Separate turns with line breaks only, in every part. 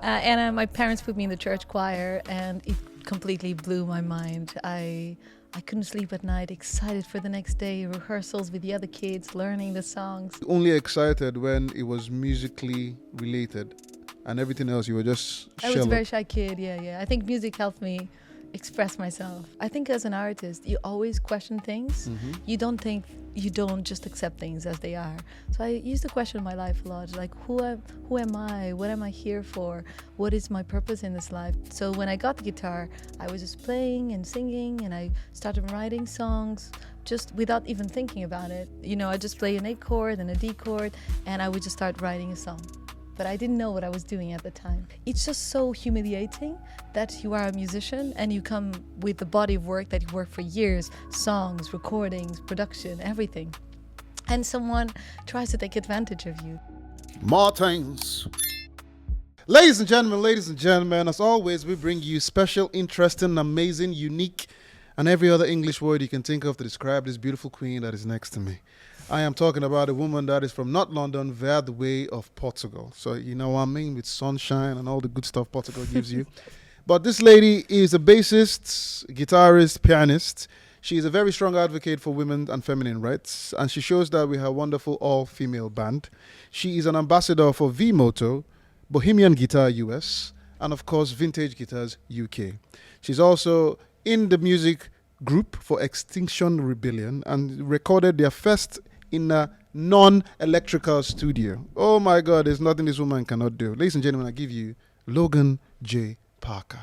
My parents put me in the church choir, and it completely blew my mind. I couldn't sleep at night, excited for the next day, rehearsals with the other kids, learning the songs.
Only excited when it was musically related, and everything else you were just
I was a very shy kid, yeah. I think music helped me express myself. I think as an artist, you always question things.
Mm-hmm.
You don't just accept things as they are. So I used to question my life a lot, like who am I? What am I here for? What is my purpose in this life? So when I got the guitar, I was just playing and singing, and I started writing songs just without even thinking about it. I just play an A chord and a D chord, and I would just start writing a song. But I didn't know what I was doing at the time. It's just so humiliating that you are a musician and you come with the body of work that you work for years, songs, recordings, production, everything. And someone tries to take advantage of you.
Martins. Ladies and gentlemen, as always, we bring you special, interesting, amazing, unique, and every other English word you can think of to describe this beautiful queen that is next to me. I am talking about a woman that is from not London, via the way of Portugal. So you know what I mean, with sunshine and all the good stuff Portugal gives you. But this lady is a bassist, guitarist, pianist. She is a very strong advocate for women and feminine rights, and she shows that with her wonderful all-female band. She is an ambassador for V Moto, Bohemian Guitar US, and of course Vintage Guitars UK. She's also in the music group for Extinction Rebellion and recorded their first in a non-electrical studio. Oh my God, there's nothing this woman cannot do. Ladies and gentlemen, I give you Logan J Parker.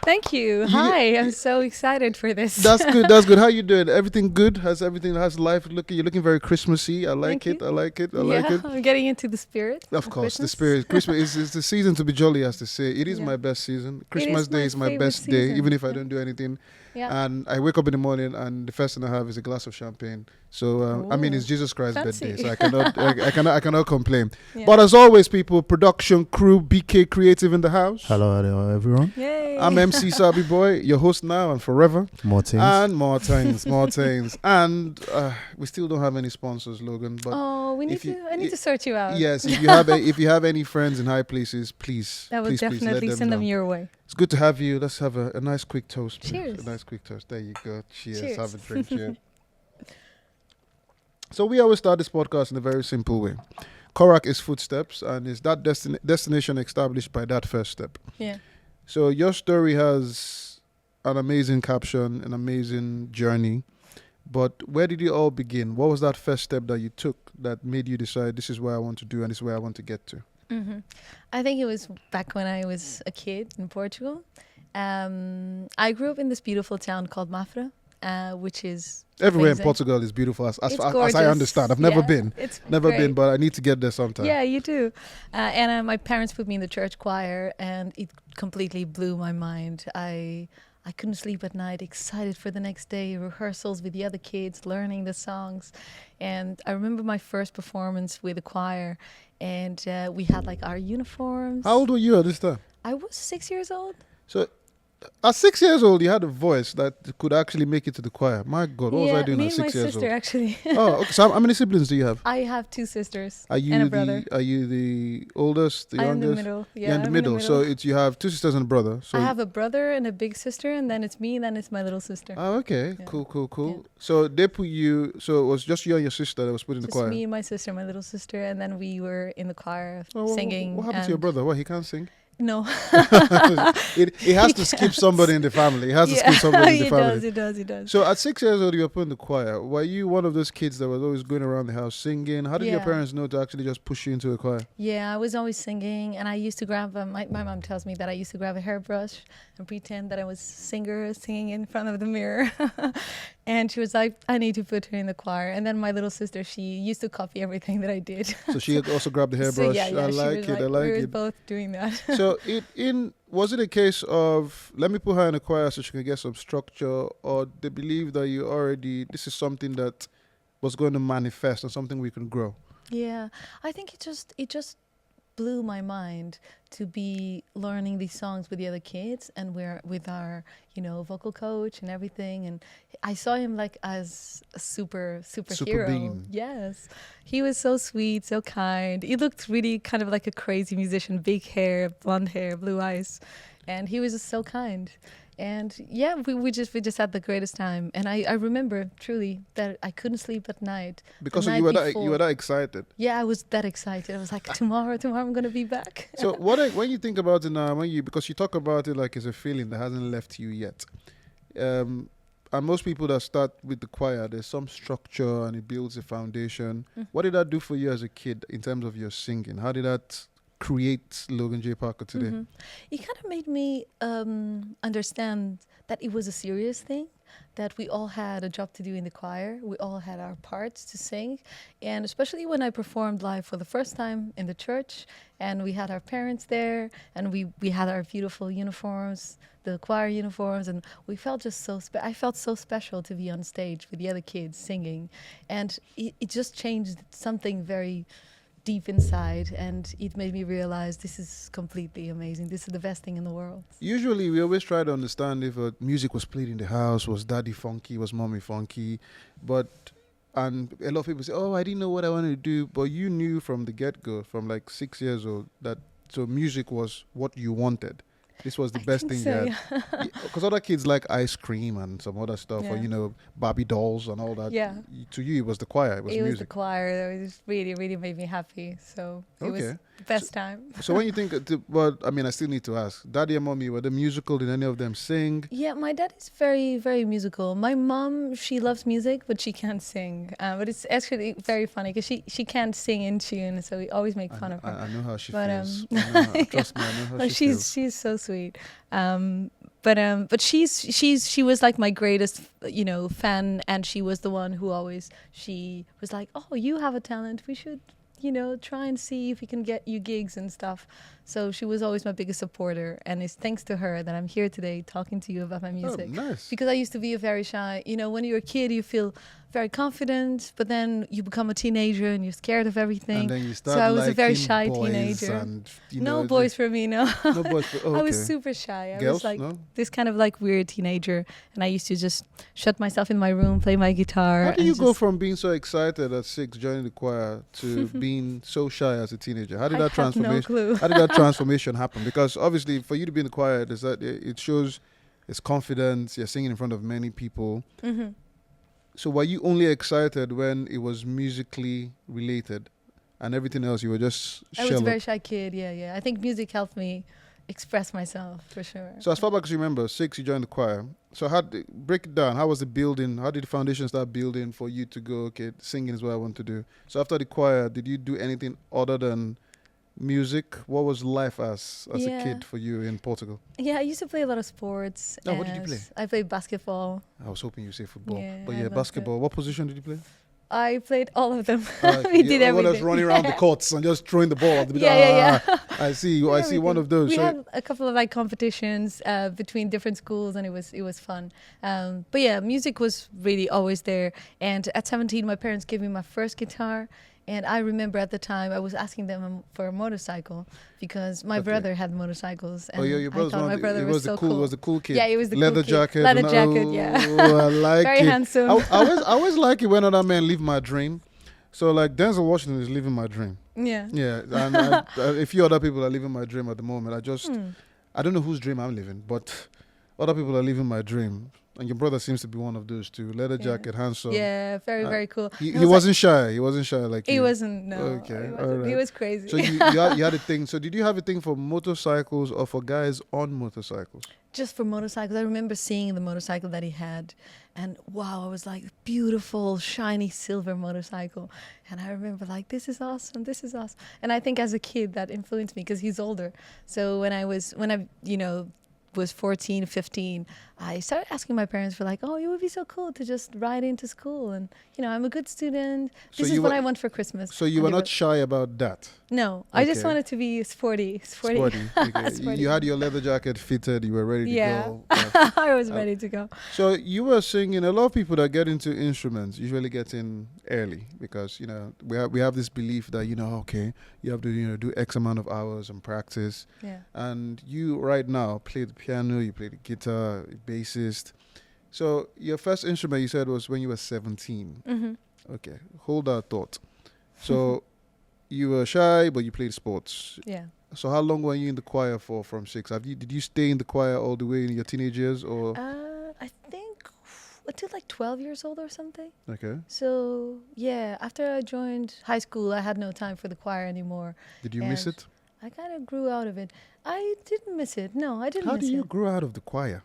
Thank you. Hi, I'm so excited for this.
That's good. How you doing? Everything good? How's life looking? You're looking very Christmassy. I like it.
I'm getting into the spirit.
Of course,
Christmas.
the spirit. Christmas is the season to be jolly, as they say. It is my best season. Christmas Day is my best day, even if I don't do anything.
Yeah.
And I wake up in the morning, and the first thing I have is a glass of champagne. So I mean, it's Jesus Christ's birthday, so I cannot complain. Yeah. But as always, people, production crew, BK Creative in the house.
Hello, everyone.
Yay.
I'm MC Sabi Boy, your host now and forever.
More things.
And more things. And we still don't have any sponsors, Logan. But
I need to sort you out.
Yes, if you have any friends in high places, please.
I will definitely send them your way.
It's good to have you. Let's have a nice quick toast. Please.
Cheers.
A nice quick toast. There you go.
Cheers.
Have a drink. Cheers. So we always start this podcast in a very simple way. Korak is footsteps, and is that destination established by that first step.
Yeah.
So your story has an amazing caption, an amazing journey. But where did it all begin? What was that first step that you took that made you decide this is what I want to do and this is where I want to get to?
Mm-hmm. I think it was back when I was a kid in Portugal. I grew up in this beautiful town called Mafra, which is
everywhere
amazing.
in Portugal is beautiful, as I understand. I've
never
been, but I need to get there sometime.
Yeah, you do. My parents put me in the church choir, and it completely blew my mind. I couldn't sleep at night, excited for the next day, rehearsals with the other kids, learning the songs. And I remember my first performance with the choir, and we had like our uniforms.
How old were you at this time?
I was 6 years old.
So at 6 years old, you had a voice that could actually make it to the choir. My God, what was I doing at 6 years old?
Me and my sister, actually.
Oh, okay. So how many siblings do you have?
I have two sisters and a brother.
Are you the oldest, the
I'm
youngest?
in the middle. Yeah,
You're in the middle. So you have two sisters and a brother. So
I have a brother and a big sister, and then it's me, and then it's my little sister.
Oh, okay.
Yeah.
Cool.
Yeah.
So they put you, so it was just you and your sister that was put in the choir?
Just me and my sister, my little sister, and then we were in the choir singing.
What happened to your brother? What, he can't sing?
No.
It has to skip somebody in the family. It has to skip somebody in the family.
It does.
So at 6 years old, you were put in the choir. Were you one of those kids that was always going around the house singing? How did your parents know to actually just push you into a choir?
Yeah, I was always singing, and I used to grab, my mom tells me that I used to grab a hairbrush and pretend that I was singing in front of the mirror. And she was like, I need to put her in the choir. And then my little sister, she used to copy everything that I did.
So she also grabbed the hairbrush.
I
like it.
We were both doing that.
So was it a case of, let me put her in a choir so she can get some structure, or they believe that this is something that was going to manifest and something we can grow?
Yeah, I think it just blew my mind to be learning these songs with the other kids, and we're with our, vocal coach and everything. And I saw him like as a superhero.
being.
Yes. He was so sweet, so kind. He looked really kind of like a crazy musician, big hair, blonde hair, blue eyes. And he was just so kind. And yeah, we just had the greatest time. And I remember truly that I couldn't sleep at night.
Because you were that excited.
Yeah, I was that excited. I was like, tomorrow I'm going to be back.
So when you think about it now, because you talk about it like it's a feeling that hasn't left you yet. And most people that start with the choir, there's some structure and it builds a foundation.
Mm.
What did that do for you as a kid in terms of your singing? How did that create Logan J Parker today?
Mm-hmm. It kind of made me understand that it was a serious thing, that we all had a job to do in the choir. We all had our parts to sing. And especially when I performed live for the first time in the church, and we had our parents there, and we had our beautiful uniforms, the choir uniforms, and we felt just I felt so special to be on stage with the other kids singing. And it just changed something very deep inside, and it made me realize this is completely amazing. This is the best thing in the world.
Usually we always try to understand if music was played in the house, was daddy funky, was mommy funky, and a lot of people say, oh, I didn't know what I wanted to do, but you knew from the get-go, from like 6 years old, that so music was what you wanted. This was the best thing you had. Because other kids like ice cream and some other stuff, or, Barbie dolls and all that. Yeah. To you, it was the choir. It was music.
It was the choir that was really, really made me happy. So it was the best time.
So when you think, I still need to ask, Daddy and Mommy, were they musical? Did any of them sing?
Yeah, my dad is very, very musical. My mom, she loves music, but she can't sing. But it's actually very funny because she can't sing in tune, so we always make fun of her.
I know how she feels. Trust me, I know how she feels.
She's so sweet. But she was like my greatest, fan, and she was the one who she was like, oh, you have a talent. We should, try and see if we can get you gigs and stuff. So she was always my biggest supporter, and it's thanks to her that I'm here today talking to you about my music.
Oh, nice.
Because I used to be a very shy, when you're a kid, you feel very confident, but then you become a teenager and you're scared of everything.
And then you start
so I was a very shy teenager.
And,
no boys for me, no.
No boys for, okay.
I was super shy.
Girls,
I was like this kind of like weird teenager, and I used to just shut myself in my room, play my guitar.
How do you go from being so excited at 6 joining the choir to being so shy as a teenager? How did that transformation?
No clue.
How did that transformation happen? Because obviously, for you to be in the choir, it shows it's confidence. You're singing in front of many people.
Mm-hmm.
So were you only excited when it was musically related, and everything else you were just
I was a very shy kid. Yeah. I think music helped me express myself for sure.
So as far back as you remember, 6 you joined the choir. So break it down. How was the building? How did the foundation start building for you to go, okay, singing is what I want to do? So after the choir, did you do anything other than music? What was life as a kid for you in Portugal?
Yeah, I used to play a lot of sports.
Oh, what did you play?
I played basketball.
I was hoping you say football.
Yeah,
But basketball. What position did you play?
I played all of them. We did everything.
Just running around the courts and just throwing the ball.
Yeah.
I see. I see one of those.
We had a couple of competitions between different schools, and it was fun. But yeah, music was really always there. And at 17, my parents gave me my first guitar. And I remember at the time I was asking them for a motorcycle because my brother had motorcycles. And
your brother was so cool. Was the cool kid.
Yeah, he was the
leather
cool
jacket.
Leather jacket, yeah.
I like
Very
it.
handsome.
I always like it when other men live my dream. So like Denzel Washington is living my dream.
Yeah.
Yeah, and a few other people are living my dream at the moment. I don't know whose dream I'm living, but other people are living my dream. And your brother seems to be one of those too. Leather jacket, handsome.
Yeah, very cool.
He wasn't shy. He wasn't shy like you.
He wasn't, no.
Okay,
He wasn't.
all right.
He was crazy.
So you had a thing. So did you have a thing for motorcycles or for guys on motorcycles?
Just for motorcycles. I remember seeing the motorcycle that he had. And wow, I was like, beautiful, shiny silver motorcycle. And I remember like, this is awesome. And I think as a kid that influenced me because he's older. So when I was 14, 15, I started asking my parents for like, oh, it would be so cool to just ride into school. And, I'm a good student. This is what I want for Christmas.
So you were not shy about that?
No, I just
Okay.
wanted to be sporty.
Sporty. Okay.
Sporty.
You had your leather jacket fitted. You were ready to
Yeah.
go.
I was ready to go.
So you were singing. A lot of people that get into instruments usually get in early because we have this belief that okay, you have to do X amount of hours and practice.
Yeah.
And you right now play the piano, you play the guitar, bassist. So your first instrument you said was when you were 17.
Mm-hmm.
Okay, hold that thought. So you were shy, but you played sports.
Yeah.
So how long were you in the choir for from 6? Did you stay in the choir all the way in your teenage years or?
I think until like 12 years old or something.
Okay.
So yeah, after I joined high school, I had no time for the choir anymore.
Did you miss
And
it?
I kind of grew out of it. I didn't miss it. No, I didn't
How
miss
do you
it.
grow out of the choir?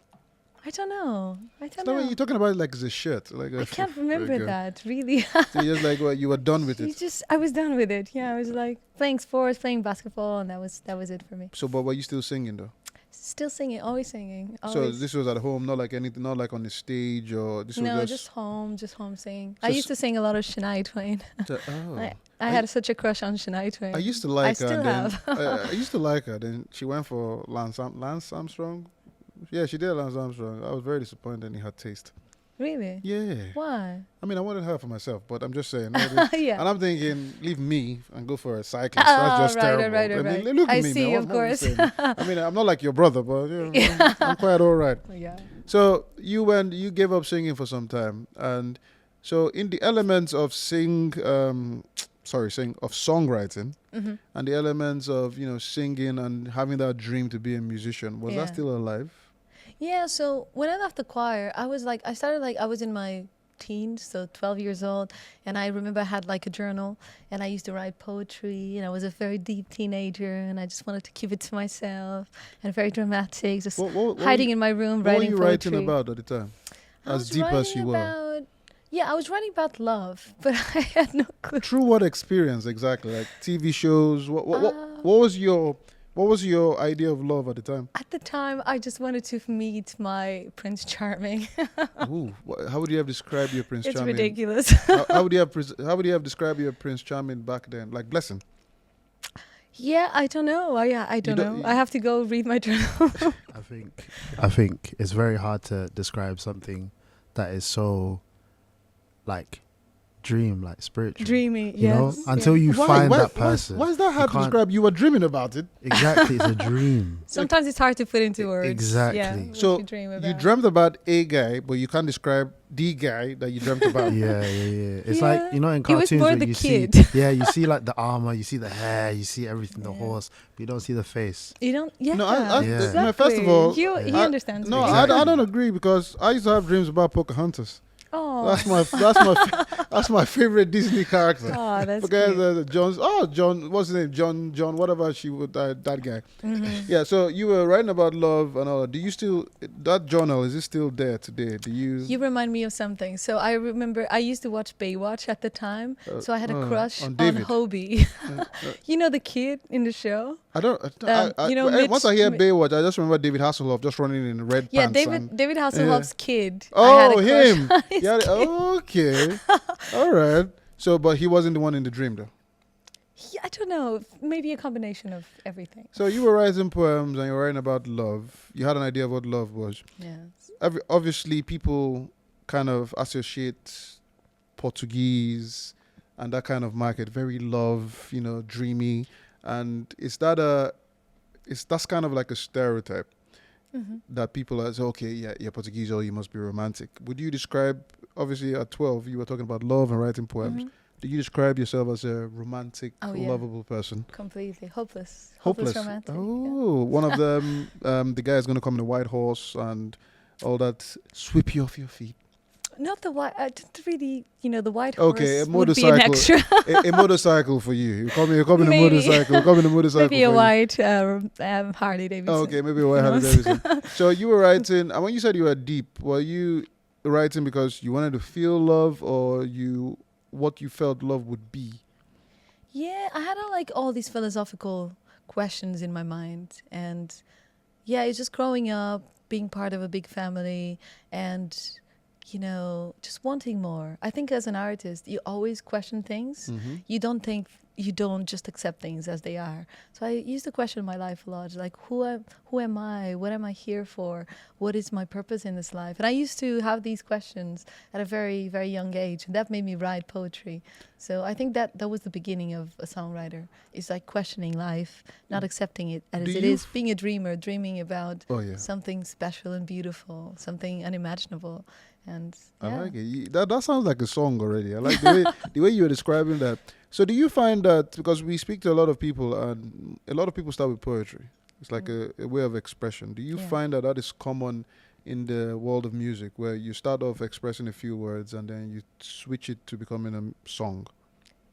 I don't know.
You're talking about it like it's a shirt. Like
I can't remember that, really.
So you're just like, well, you were done with it.
I was done with it. Yeah, I was like playing sports, playing basketball, and that was it for me.
So, but were you still singing though?
Still singing, always singing.
So
Always.
this was at home, not like anything, not like on the stage or this was
No,
just
just home singing.
So
I used to sing a lot of Shania Twain.
oh.
I had such a crush on Shania Twain.
I used to like her.
still
And then,
have.
I used to like her. Then she went for Lance Armstrong. Yeah, she did Lance Armstrong. I was very disappointed in her taste.
Really?
Yeah.
Why?
I mean, I wanted her for myself, but I'm just saying.
Yeah.
And I'm thinking, leave me and go for a cyclist.
Oh,
That's just terrible.
right.
I mean, look at
I
me,
see,
man.
of
What am I
course.
saying? I mean, I'm not like your brother, but I'm quite all right.
Yeah.
So you gave up singing for some time, and so in the elements of songwriting,
Mm-hmm.
and the elements of singing and having that dream to be a musician, was that
Yeah.
still alive?
Yeah, so when I left the choir, I was in my teens, so 12 years old, and I remember I had like a journal, and I used to write poetry, and I was a very deep teenager, and I just wanted to keep it to myself, and very dramatic, just
What
hiding in my room,
were
writing
you
poetry.
writing about at the time?
I
As
was
deep as
writing
you were.
I was writing about love, but I had no clue.
Through what experience exactly? Like TV shows? What was your idea of love at the time?
At the time, I just wanted to meet my Prince Charming.
Ooh, how would you have described your Prince
It's
Charming?
ridiculous.
How would you have described your Prince Charming back then? Like Blessing?
Yeah, I don't know. I don't know. I have to go read my journal.
I think it's very hard to describe something that is so like spiritual.
Dreamy,
You know,
yes.
until you find that person.
Why is that
you
hard to
can't-
describe? You were dreaming about it.
Exactly, it's a dream.
Sometimes it's hard to put into words.
Exactly.
Yeah, what
So
you dream
you
about.
dreamt about a guy, but you can't describe the guy that you dreamt about.
Yeah. It's like,
Yeah.
you know, in
He was
cartoons
more
where
the
you
kid.
see, you see like the armor, you see the hair, you see everything, the
Yeah.
horse, but you don't see the face.
You don't. Yeah.
No,
Yeah.
no, first of all,
he
I-
understands.
No,
me.
Exactly.
I don't agree because I used to have dreams about Pocahontas.
Oh.
That's my favorite Disney character.
Oh, that's
Because
cute.
John, what's his name? John, whatever she would that guy.
Mhm.
Yeah. So you were writing about love and all. Do you still that journal? Is it still there today? Do you?
You remind me of something. So I remember I used to watch Baywatch at the time. So I had a crush
on
on
David.
Hobie. You know the kid in the show?
I don't. Once I hear Baywatch, I just remember David Hasselhoff just running in red
Yeah,
pants.
David Hasselhoff's kid. I
Oh,
had a crush
him.
on his
Yeah.
kid.
Okay. All right. So, but he wasn't the one in the dream, though.
Yeah, I don't know. Maybe a combination of everything.
So you were writing poems and you were writing about love. You had an idea of what love was.
Yes.
Obviously, people kind of associate Portuguese and that kind of market, very love, dreamy, and that's kind of like a stereotype
Mm-hmm.
that people are say, okay, yeah, you're Portuguese, or you must be romantic. Would you describe? Obviously, at 12, you were talking about love and writing poems.
Mhm.
Do you describe yourself as a romantic,
Oh, yeah.
lovable person?
Completely hopeless.
Hopeless.
Romantic. yeah.
Oh, one of them. The guy is going to come in a white horse and all that, sweep you off your feet.
Not the white. Didn't really. The white horse
Okay, a
would be an
motorcycle.
extra.
a motorcycle for you. You come in a
Maybe.
motorcycle. You come in a motorcycle.
Maybe a
for you.
white Harley Davidson.
Oh, okay, maybe a white Harley Davidson. So you were writing, and when you said you were deep, were you writing because you wanted to feel love, or what you felt love would be?
Yeah, I had all these philosophical questions in my mind, and yeah, it's just growing up, being part of a big family, and just wanting more. I think as an artist, you always question things.
Mm-hmm.
You don't think you don't just accept things as they are. So I used to question my life a lot, like who am I? What am I here for? What is my purpose in this life? And I used to have these questions at a very, very young age, and that made me write poetry. So I think that was the beginning of a songwriter. It's like questioning life, not accepting it as it is, being a dreamer, dreaming about something special and beautiful, something unimaginable. And
I like it. That sounds like a song already. I like the way you were describing that. So do you find that, because we speak to a lot of people and a lot of people start with poetry, it's like a way of expression. Do you find that is common in the world of music, where you start off expressing a few words and then you switch it to becoming a song?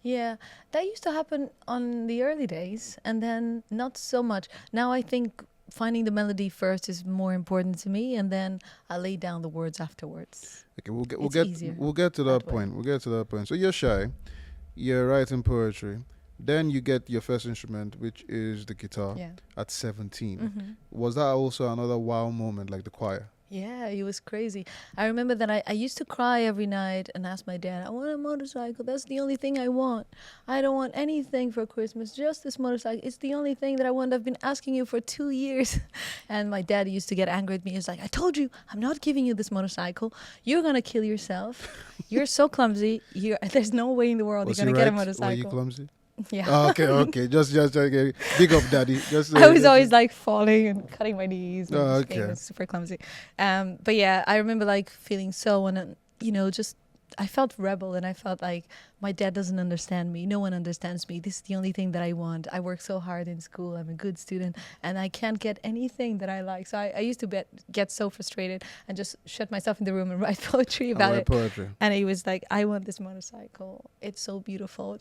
Yeah, that used to happen on the early days, and then not so much. Now I think finding the melody first is more important to me, and then I lay down the words afterwards.
Okay, we'll get to that point. We'll get to that point. So you're shy, you're writing poetry, then you get your first instrument, which is the guitar, at 17.
Mm-hmm.
Was that also another wow moment, like the choir?
Yeah, it was crazy. I remember that I used to cry every night and ask my dad, I want a motorcycle. That's the only thing I want. I don't want anything for Christmas, just this motorcycle. It's the only thing that I want. I've been asking you for 2 years. And my dad used to get angry at me. He's like, I told you, I'm not giving you this motorcycle. You're going to kill yourself. You're so clumsy. There's no way in the world you're going to get a motorcycle.
Were you clumsy?
Yeah.
Oh, okay. Just big up, daddy.
I was always like falling and cutting my knees. And being super clumsy. But yeah, I remember like feeling so, just I felt rebel, and I felt like my dad doesn't understand me. No one understands me. This is the only thing that I want. I work so hard in school. I'm a good student, and I can't get anything that I like. So I used to get so frustrated and just shut myself in the room and write poetry about it.
Poetry.
And he was like, I want this motorcycle. It's so beautiful.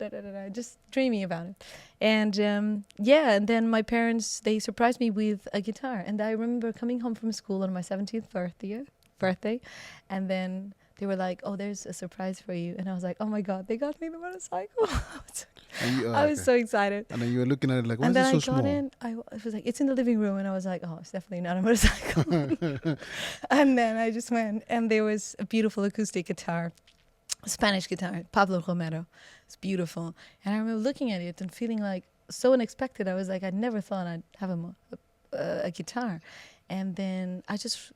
Just dreaming about it. And and then my parents, they surprised me with a guitar. And I remember coming home from school on my 17th birthday, and then they were like, oh, there's a surprise for you. And I was like, oh my God, they got me the motorcycle. I was so excited.
And then you were looking at it like, why is it so small?
And then I got in, I was like, it's in the living room. And I was like, oh, it's definitely not a motorcycle. And then I just went, and there was a beautiful acoustic guitar, a Spanish guitar, Pablo Romero. It's beautiful. And I remember looking at it and feeling like so unexpected. I was like, I never thought I'd have a guitar. And then I just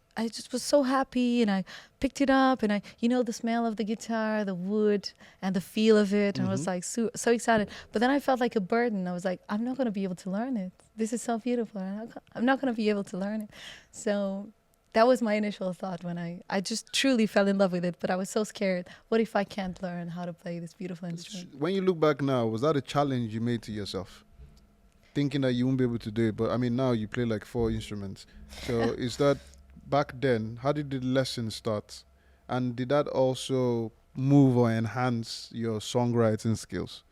was so happy, and I picked it up, and the smell of the guitar, the wood, and the feel of it. And I was like so excited. But then I felt like a burden. I was like, I'm not going to be able to learn it. This is so beautiful. I'm not going to be able to learn it. So that was my initial thought when I just truly fell in love with it. But I was so scared. What if I can't learn how to play this beautiful instrument?
When you look back now, was that a challenge you made to yourself? Thinking that you won't be able to do it, but I mean, now you play like 4 instruments. So is that, back then, how did the lesson start? And did that also move or enhance your songwriting skills?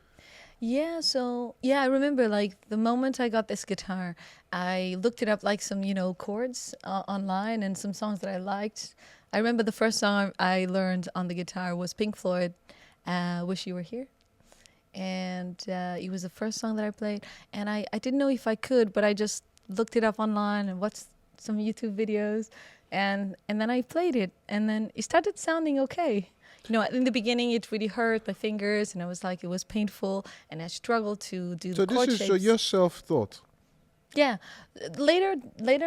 Yeah, I remember like the moment I got this guitar, I looked it up, like some, chords online and some songs that I liked. I remember the first song I learned on the guitar was Pink Floyd, Wish You Were Here. And it was the first song that I played, and I didn't know if I could, but I just looked it up online and watched some YouTube videos, and then I played it, and then it started sounding okay. In the beginning it really hurt my fingers, and I was like, it was painful, and I struggled to do the chord shapes.
So your self-thought?
Yeah. Later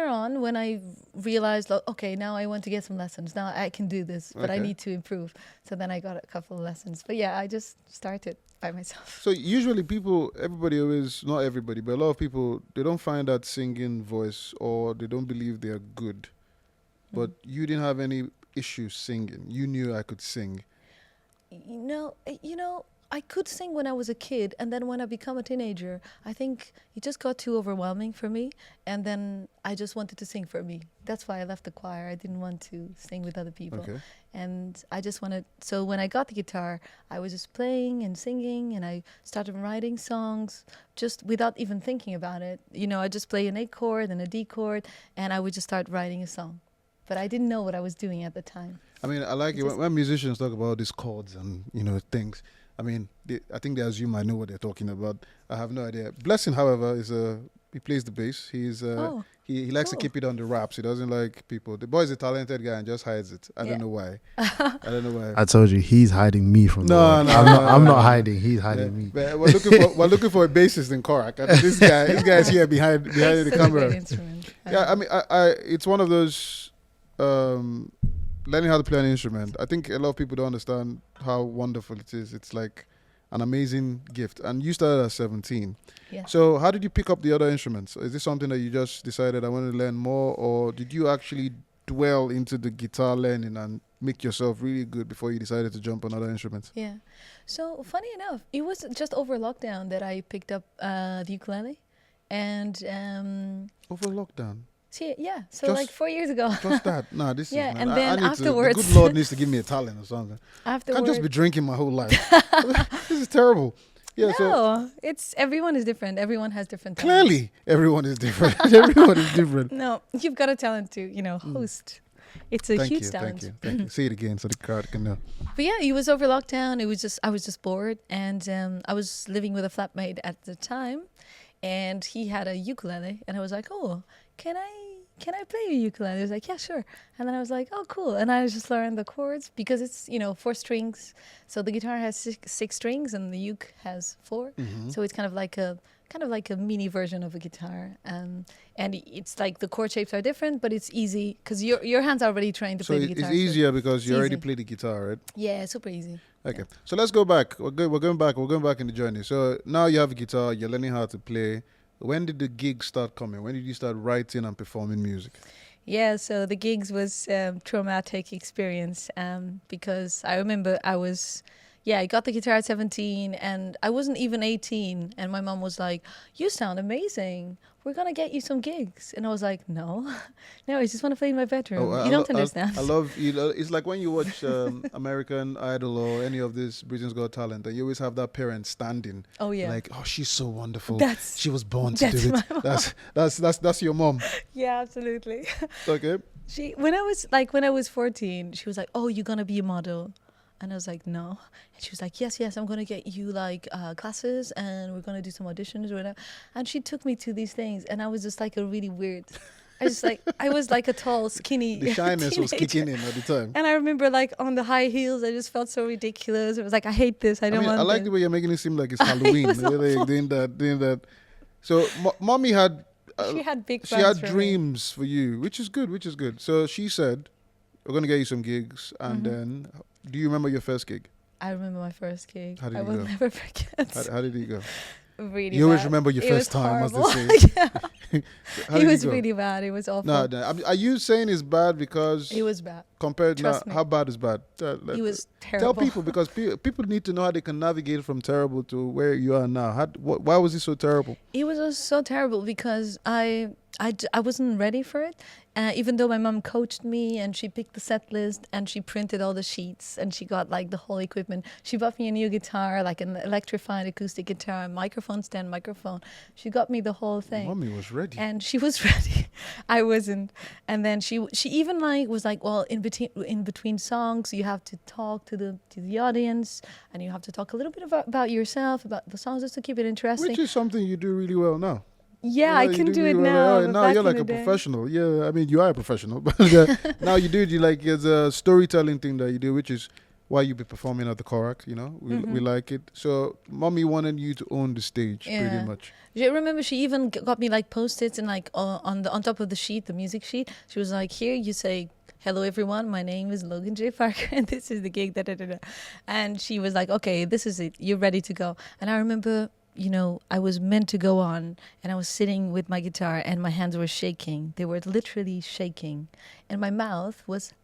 on, when I realized, okay, now I want to get some lessons. Now I can do this, but I need to improve. So then I got a couple of lessons. But yeah, I just started by myself.
So usually everybody always, not everybody, but a lot of people, they don't find that singing voice, or they don't believe they are good. But you didn't have any issues singing. You knew I could sing.
I could sing when I was a kid, and then when I became a teenager, I think it just got too overwhelming for me, and then I just wanted to sing for me. That's why I left the choir. I didn't want to sing with other people.
Okay.
And I just wanted, so when I got the guitar, I was just playing and singing, and I started writing songs just without even thinking about it. I just play an A chord and a D chord, and I would just start writing a song. But I didn't know what I was doing at the time.
I mean, I like it when musicians talk about these chords and, things. I mean, I think they assume I know what they're talking about. I have no idea. Blessing, however, is a He plays the bass. He's
Oh,
he likes to
cool.
keep it on the raps. He doesn't like people. The boy's a talented guy and just hides it. I don't know why. I don't know why.
I told you he's hiding me from the
No,
world.
no,
I'm
no,
not
no.
hiding. He's hiding me.
But we're looking for a bassist in Korak. And this guy's here behind
It's
the
such a
camera.
great instrument.
Yeah, I mean, I it's one of those learning how to play an instrument. I think a lot of people don't understand how wonderful it is. It's like an amazing gift. And you started at 17.
Yeah.
So how did you pick up the other instruments? Is this something that you just decided I want to learn more, or did you actually dwell into the guitar learning and make yourself really good before you decided to jump on other instruments?
Yeah. So funny enough, it was just over lockdown that I picked up the ukulele, and
Over lockdown.
so
Just-
like 4 years ago.
Just that. Nah, this
Yeah,
is, man,
and
I
then
need
afterwards-
the good Lord needs to give me a talent or something. I
Afterwards,
can't just be drinking my whole life. This is terrible. Yeah, so
no, it's everyone is different. Everyone has different talents.
clearly everyone is different. Everyone is different.
No, you've got a talent to host. It's a huge talent.
Thank you. Say it again so the crowd can know.
But yeah, it was over lockdown. I was just bored, and I was living with a flatmate at the time, and he had a ukulele, and I was like, oh, can I play a ukulele? He was like, yeah, sure. And then I was like, oh, cool. And I just learned the chords because it's 4 strings. So the guitar has six strings and the uke has 4.
Mm-hmm.
So it's kind of like a mini version of a guitar. And it's like the chord shapes are different, but it's easy because your hands are already trained to
So
play the guitar.
it's easier because you
it's
already
easy.
play the guitar, right?
Yeah, super easy.
Okay. So let's go back. We're going back. We're going back in the journey. So now you have a guitar. You're learning how to play. When did the gigs start coming? When did you start writing and performing music?
Yeah, so the gigs was traumatic experience because I remember I got the guitar at 17 and I wasn't even 18 and my mom was like, you sound amazing. We're going to get you some gigs. And I was like, no, I just want to play in my bedroom. You don't understand.
I love, it's like when you watch American Idol or any of this Britain's Got Talent, and you always have that parent standing.
Oh, yeah.
Like, oh, she's so wonderful.
That's-
she was born to
that's
do
my
it.
mom.
That's your mom.
Yeah, absolutely.
Okay.
When I was 14, she was like, oh, you're going to be a model. And I was like, no. And she was like, yes, I'm going to get you like classes and we're going to do some auditions or whatever. And she took me to these things and I was just like a really weird, I was like a tall, skinny
The shyness was
teenager.
kicking in at the time.
And I remember like on the high heels, I just felt so ridiculous. It was like, I hate this. I don't want
I like
this.
the way you're making it seem like it's Halloween.
was awful.
doing that. So mommy had,
She had big
she
plans
had
for me.
dreams for you, which is good. So she said, we're going to get you some gigs. And
Mm-hmm.
then, do you remember your first gig?
I remember my first gig.
How did
I
it
will
go?
never forget.
How did it go?
Really
You always
bad.
remember your
It
first
was
time, as they
horrible.
say.
Yeah.
How
It
did
was
go?
really bad. It was awful.
No. Are you saying it's bad because
It was bad.
compared now?
Trust me.
How bad is bad?
It was
Tell
terrible.
people because people need to know how they can navigate from terrible to where you are now. Why was it so terrible?
It was just so terrible because I wasn't ready for it. Even though my mom coached me and she picked the set list and she printed all the sheets and she got like the whole equipment. She bought me a new guitar, like an electrified acoustic guitar, microphone stand, microphone. She got me the whole thing.
Mommy was ready.
And she was ready. I wasn't. And then she even like was like, well, in between songs, you have to talk to the audience and you have to talk a little bit about yourself, about the songs, just to keep it interesting.
Which is something you do really well now.
Yeah, I
you
can do it
really
now.
well.
but
Now
back
you're
in
like
the
a
day-
professional. Yeah, I mean you are a professional, but now you do it. You like it's a storytelling thing that you do, which is why you be performing at the Korak. You know, we like it. So mommy wanted you to own the stage
Yeah.
pretty much.
I remember she even got me like post-its and like on top of the sheet, the music sheet. She was like, "Here you say, hello everyone, my name is Logan J Parker and this is the gig." And she was like, "Okay, this is it. You're ready to go." And I remember, I was meant to go on and I was sitting with my guitar and my hands were shaking. They were literally shaking, and my mouth was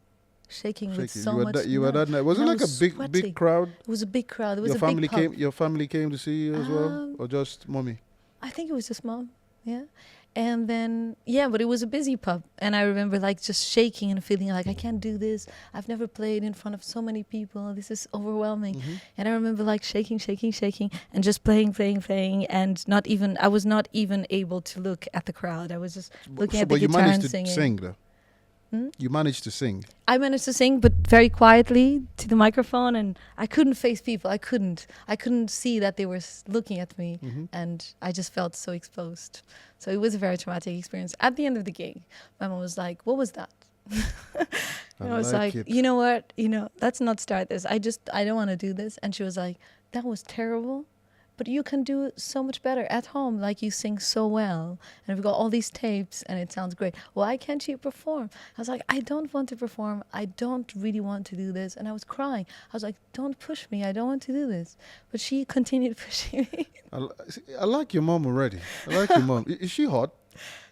shaking with so much.
You were that night. Was it
and I
like
was
a big
sweating.
crowd?
It was a big crowd. It was
Your
a
family
big pub.
Your family came to see you as well,
Um,
or just mommy?
I think it was just mom. Yeah. And then, but it was a busy pub. And I remember like just shaking and feeling like I can't do this. I've never played in front of so many people. This is overwhelming.
Mm-hmm.
And I remember like shaking and just playing. And I was not even able to look at the crowd. I was just looking at the
But you
guitar
managed
and
to
singing.
sing though. You managed to sing.
I managed to sing, but very quietly to the microphone, and I couldn't face people. I couldn't see that they were looking at me, and I just felt so exposed. So it was a very traumatic experience. At the end of the gig, my mom was like, "What was that?" And I was like, "You know what? Let's not start this. I don't want to do this." And she was like, "That was terrible. But you can do it so much better at home, like you sing so well. And we've got all these tapes and it sounds great. Why can't you perform?" I was like, "I don't want to perform. I don't really want to do this." And I was crying. I was like, "Don't push me. I don't want to do this." But she continued pushing me.
I like your mom already. I like your mom. Is she hot?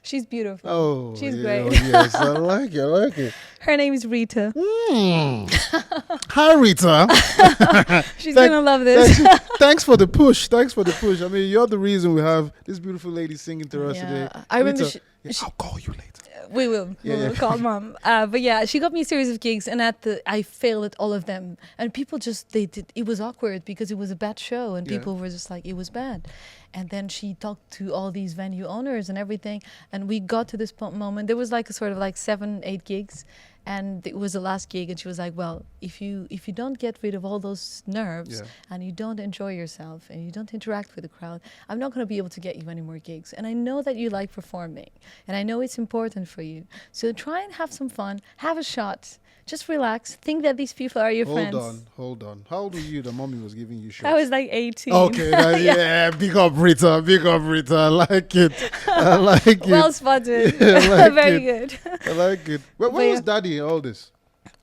She's beautiful.
Oh,
she's
yeah,
great.
Oh, yes, I like it.
Her name is Rita.
Hi, Rita.
She's going to love this.
Thanks for the push. I mean, you're the reason we have this beautiful lady singing to us today.
I remember
Rita, I'll call you later.
We will. We'll call mom. But yeah, she got me a series of gigs, and I failed at all of them. And people it was awkward because it was a bad show, and people were just like, it was bad. And then she talked to all these venue owners and everything, and we got to this moment. There was like a sort of like 7-8 gigs, and it was the last gig, and she was like, "Well, if you don't get rid of all those nerves and you don't enjoy yourself and you don't interact with the crowd, I'm not going to be able to get you any more gigs. And I know that you like performing, and I know it's important for you. So try and have some fun, have a shot, just relax, think that these people are your friends."
Hold on. How old were you that mommy was giving you shots?
I was like 18.
Okay, big up Rita. I like it.
Well spotted. Very good.
I like it. Where was daddy in all this?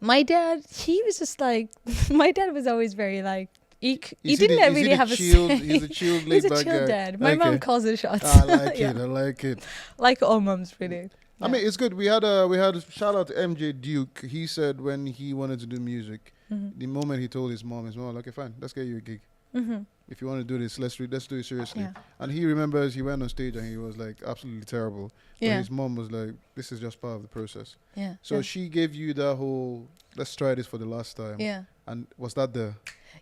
My dad, he was just like, my dad was always very like, he didn't really have a say.
He's a chilled, laid back guy.
He's a chill dad. My mom calls the shots.
I like it.
Like all moms, really.
I mean, it's good. We had a shout out to MJ Duke. He said when he wanted to do music, the moment he told his mom, like, "Okay, fine, let's get you a gig. If you want to do this, let's do it seriously."
Yeah.
And he remembers he went on stage and he was like absolutely terrible. But his mom was like, "This is just part of the process."
Yeah.
So she gave you that whole, "Let's try this for the last time."
Yeah.
And was that the?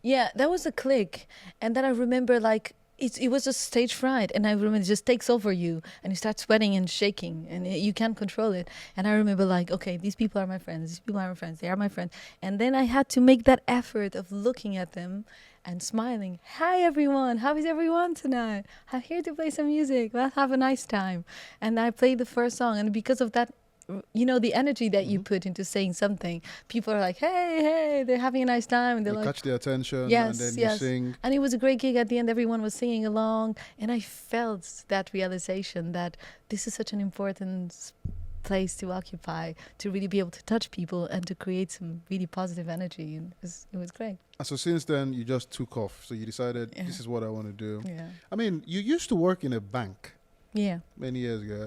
Yeah, that was a click. And then I remember like, it was just stage fright, and I remember it just takes over you, and you start sweating and shaking, and you can't control it. And I remember like, okay, these people are my friends. These people are my friends. They are my friends. And then I had to make that effort of looking at them and smiling. "Hi everyone, how is everyone tonight? I'm here to play some music. Let's have a nice time." And I played the first song, and because of that, the energy that you put into saying something, people are like, hey, they're having a nice time, and they're like,
catch their attention,
yes,
and then you sing.
And it was a great gig. At the end, everyone was singing along, and I felt that realization that this is such an important place to occupy, to really be able to touch people and to create some really positive energy, and it was great.
And so since then, you just took off. So you decided, this is what I want to do.
Yeah.
I mean, you used to work in a bank.
Yeah.
Many years ago.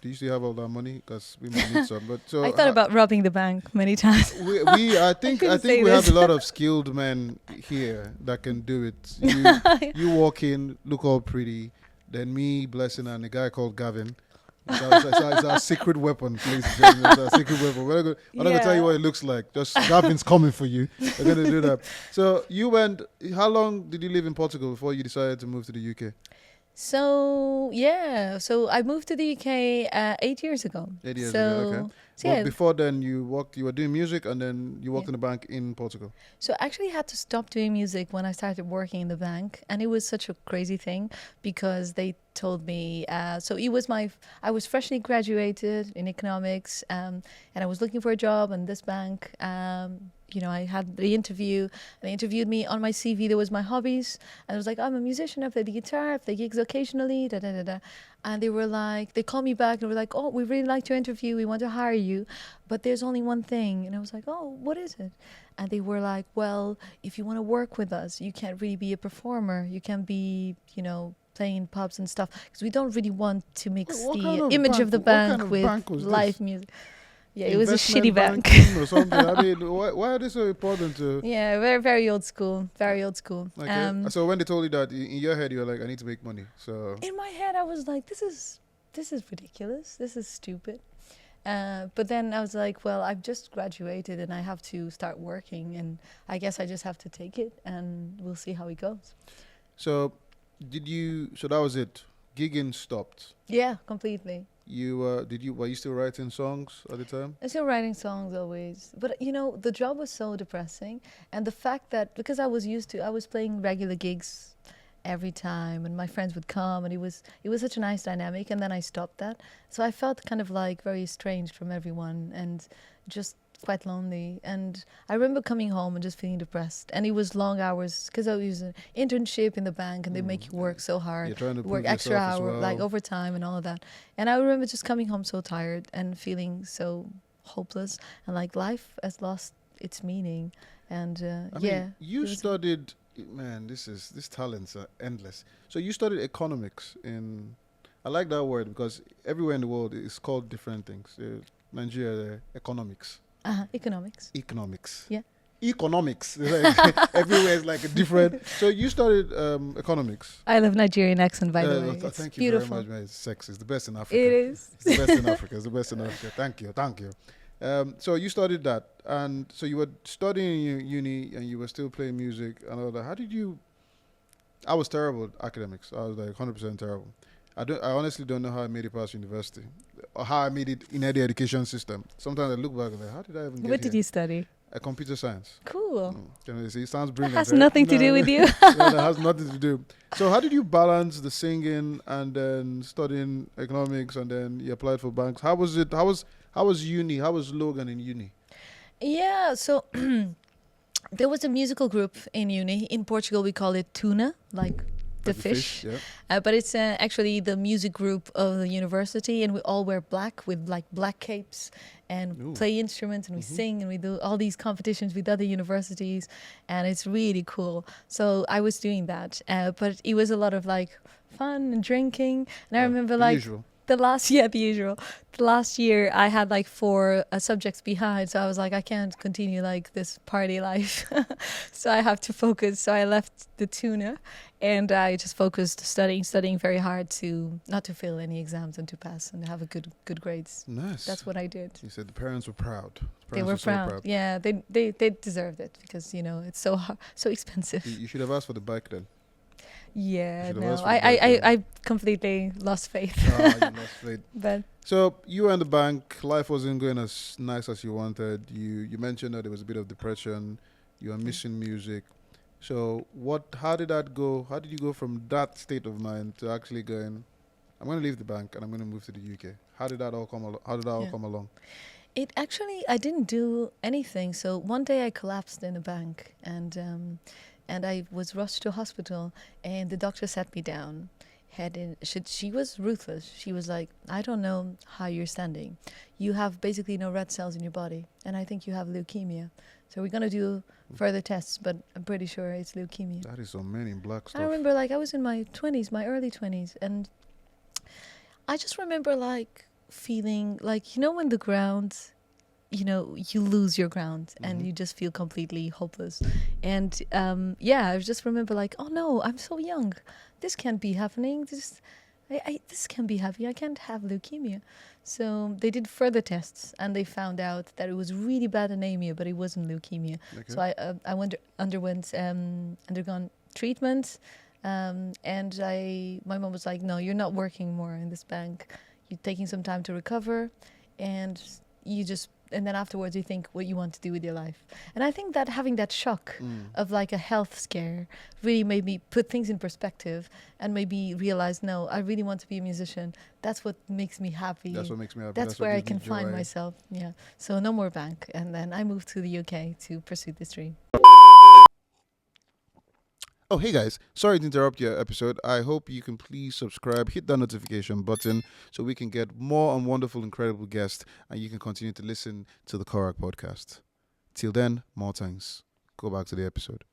Do you still have all that money? Because we might need some. But so
I thought about robbing the bank many times.
I think we have a lot of skilled men here that can do it. You walk in, look all pretty. Then me, Blessing, and a guy called Gavin. It's our secret weapon, ladies and gentlemen. It's our secret weapon. I'm not going to tell you what it looks like. Just Gavin's coming for you. We're going to do that. So you went, how long did you live in Portugal before you decided to move to the UK?
So I moved to the UK 8 years ago.
8 years ago, okay. So before then, you were doing music, and then you worked in a bank in Portugal. So
I actually had to stop doing music when I started working in the bank, and it was such a crazy thing because they told me, I was freshly graduated in economics, and I was looking for a job in this bank. I had the interview, and they interviewed me. On my CV, there was my hobbies, and I was like, I'm a musician, I play the guitar, I play gigs occasionally, And they were like, they called me back and were like, "Oh, we really liked your interview, we want to hire you, but there's only one thing." And I was like, "Oh, what is it?" And they were like, "Well, if you want to work with us, you can't really be a performer. You can be, playing in pubs and stuff, because we don't really want to mix the image of the bank with live music." Yeah, it was a shitty bank.
Or something. I mean, why are they so important to?
Yeah, very, very old school. Very old school.
Okay. So when they told you that, in your head, you were like, "I need to make money." So
in my head, I was like, "This is ridiculous. This is stupid." But then I was like, "Well, I've just graduated and I have to start working, and I guess I just have to take it, and we'll see how it goes."
So, so that was it. Gigging stopped.
Yeah, completely.
were you still writing songs at the time?
I'm still writing songs always, but the job was so depressing, and the fact that because I was playing regular gigs every time, and my friends would come, and it was such a nice dynamic, and then I stopped that, so I felt kind of like very estranged from everyone, and just quite lonely. And I remember coming home and just feeling depressed, and it was long hours because I was an internship in the bank, and they make you work so hard.
You're trying to
Work
prove
extra
yourself as
hour,
well.
like overtime and all of that. And I remember just coming home so tired and feeling so hopeless, and like life has lost its meaning. And
I
yeah,
mean, you studied. Man, these talents are endless. So you studied economics in. I like that word because everywhere in the world it's called different things. Nigeria, economics.
economics.
Economics.
Yeah.
Economics. It's like everywhere is like a different. So you studied economics.
I love Nigerian accent, by the way. It's
Thank you
beautiful.
very much, man. It's sexy. It's the best in Africa.
It is.
It's the best in Africa. It's the best in Africa. Thank you. So you studied that, and so you were studying in uni, and you were still playing music and all that. How did you? I was terrible at academics. I was like 100% terrible. I honestly don't know how I made it past university, or how I made it in any education system. Sometimes I look back and like, how did I even get
What did
here?
you study?
Computer science.
Cool.
You see, it sounds brilliant.
That has
right?
nothing to do with you.
No, that has nothing to do. So how did you balance the singing and then studying economics, and then you applied for banks? How was it? How was uni? How was Logan in uni?
Yeah, so there was a musical group in uni. In Portugal, we call it tuna, like the fish.
Yeah.
But it's actually the music group of the university, and we all wear black with like black capes and
Ooh.
play instruments, and we sing, and we do all these competitions with other universities, and it's really cool. So I was doing that, but it was a lot of like fun and drinking, and I remember
the
like
usual.
the usual. The last year I had like 4 subjects behind, so I was like, I can't continue like this party life. So I have to focus. So I left the tuna, and I just focused studying very hard to not to fail any exams and to pass and have a good grades.
Nice.
That's what I did.
You said the parents were proud.
They were
so
proud. Yeah, they deserved it because it's so so expensive.
You should have asked for the bike then.
Yeah,
Should've
no,
asked for the bike,
I completely lost faith.
You lost faith.
But
So you were in the bank. Life wasn't going as nice as you wanted. You mentioned that there was a bit of depression. You were missing music. So how did that go? How did you go from that state of mind to actually going, I'm going to leave the bank and I'm going to move to the UK? How did that all come along? How did that all come along?
it actually, I didn't do anything. So one day I collapsed in a bank, and I was rushed to hospital, and the doctor sat me down. She was ruthless. She was like, I don't know how you're standing. You have basically no red cells in your body, and I think you have leukemia. So we're going to do further tests, but I'm pretty sure it's leukemia.
That is so many black stuff.
I remember I was in my early 20s, and I just remember feeling when the ground, you lose your ground and you just feel completely hopeless. And I just remember oh no, I'm so young. This can't be happening. This can't be happening. I can't have leukemia. So they did further tests, and they found out that it was really bad anemia, but it wasn't leukemia.
Okay.
So I undergone treatment, and my mom was like, no, you're not working more in this bank. You're taking some time to recover, and and then afterwards you think what you want to do with your life. And I think that having that shock of a health scare really made me put things in perspective and maybe realize, no, I really want to be a musician. That's what makes me happy.
That's what makes me happy.
That's
what
where I
gives me
can find
joy.
myself. Yeah. So no more bank. And then I moved to the UK to pursue this dream.
Oh, hey guys, sorry to interrupt your episode. I hope you can please subscribe, hit that notification button so we can get more and wonderful, incredible guests, and you can continue to listen to the Korak Podcast. Till then, more thanks. Go back to the episode.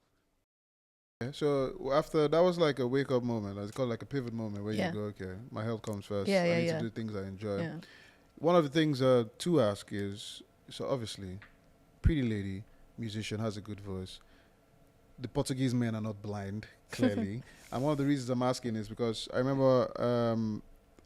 Okay, so after that was a wake-up moment. It's called a pivot moment where you go, okay, my health comes first. I need to do things I enjoy.
Yeah.
One of the things to ask is, so obviously, pretty lady, musician, has a good voice. The Portuguese men are not blind, clearly. And one of the reasons I'm asking is because I remember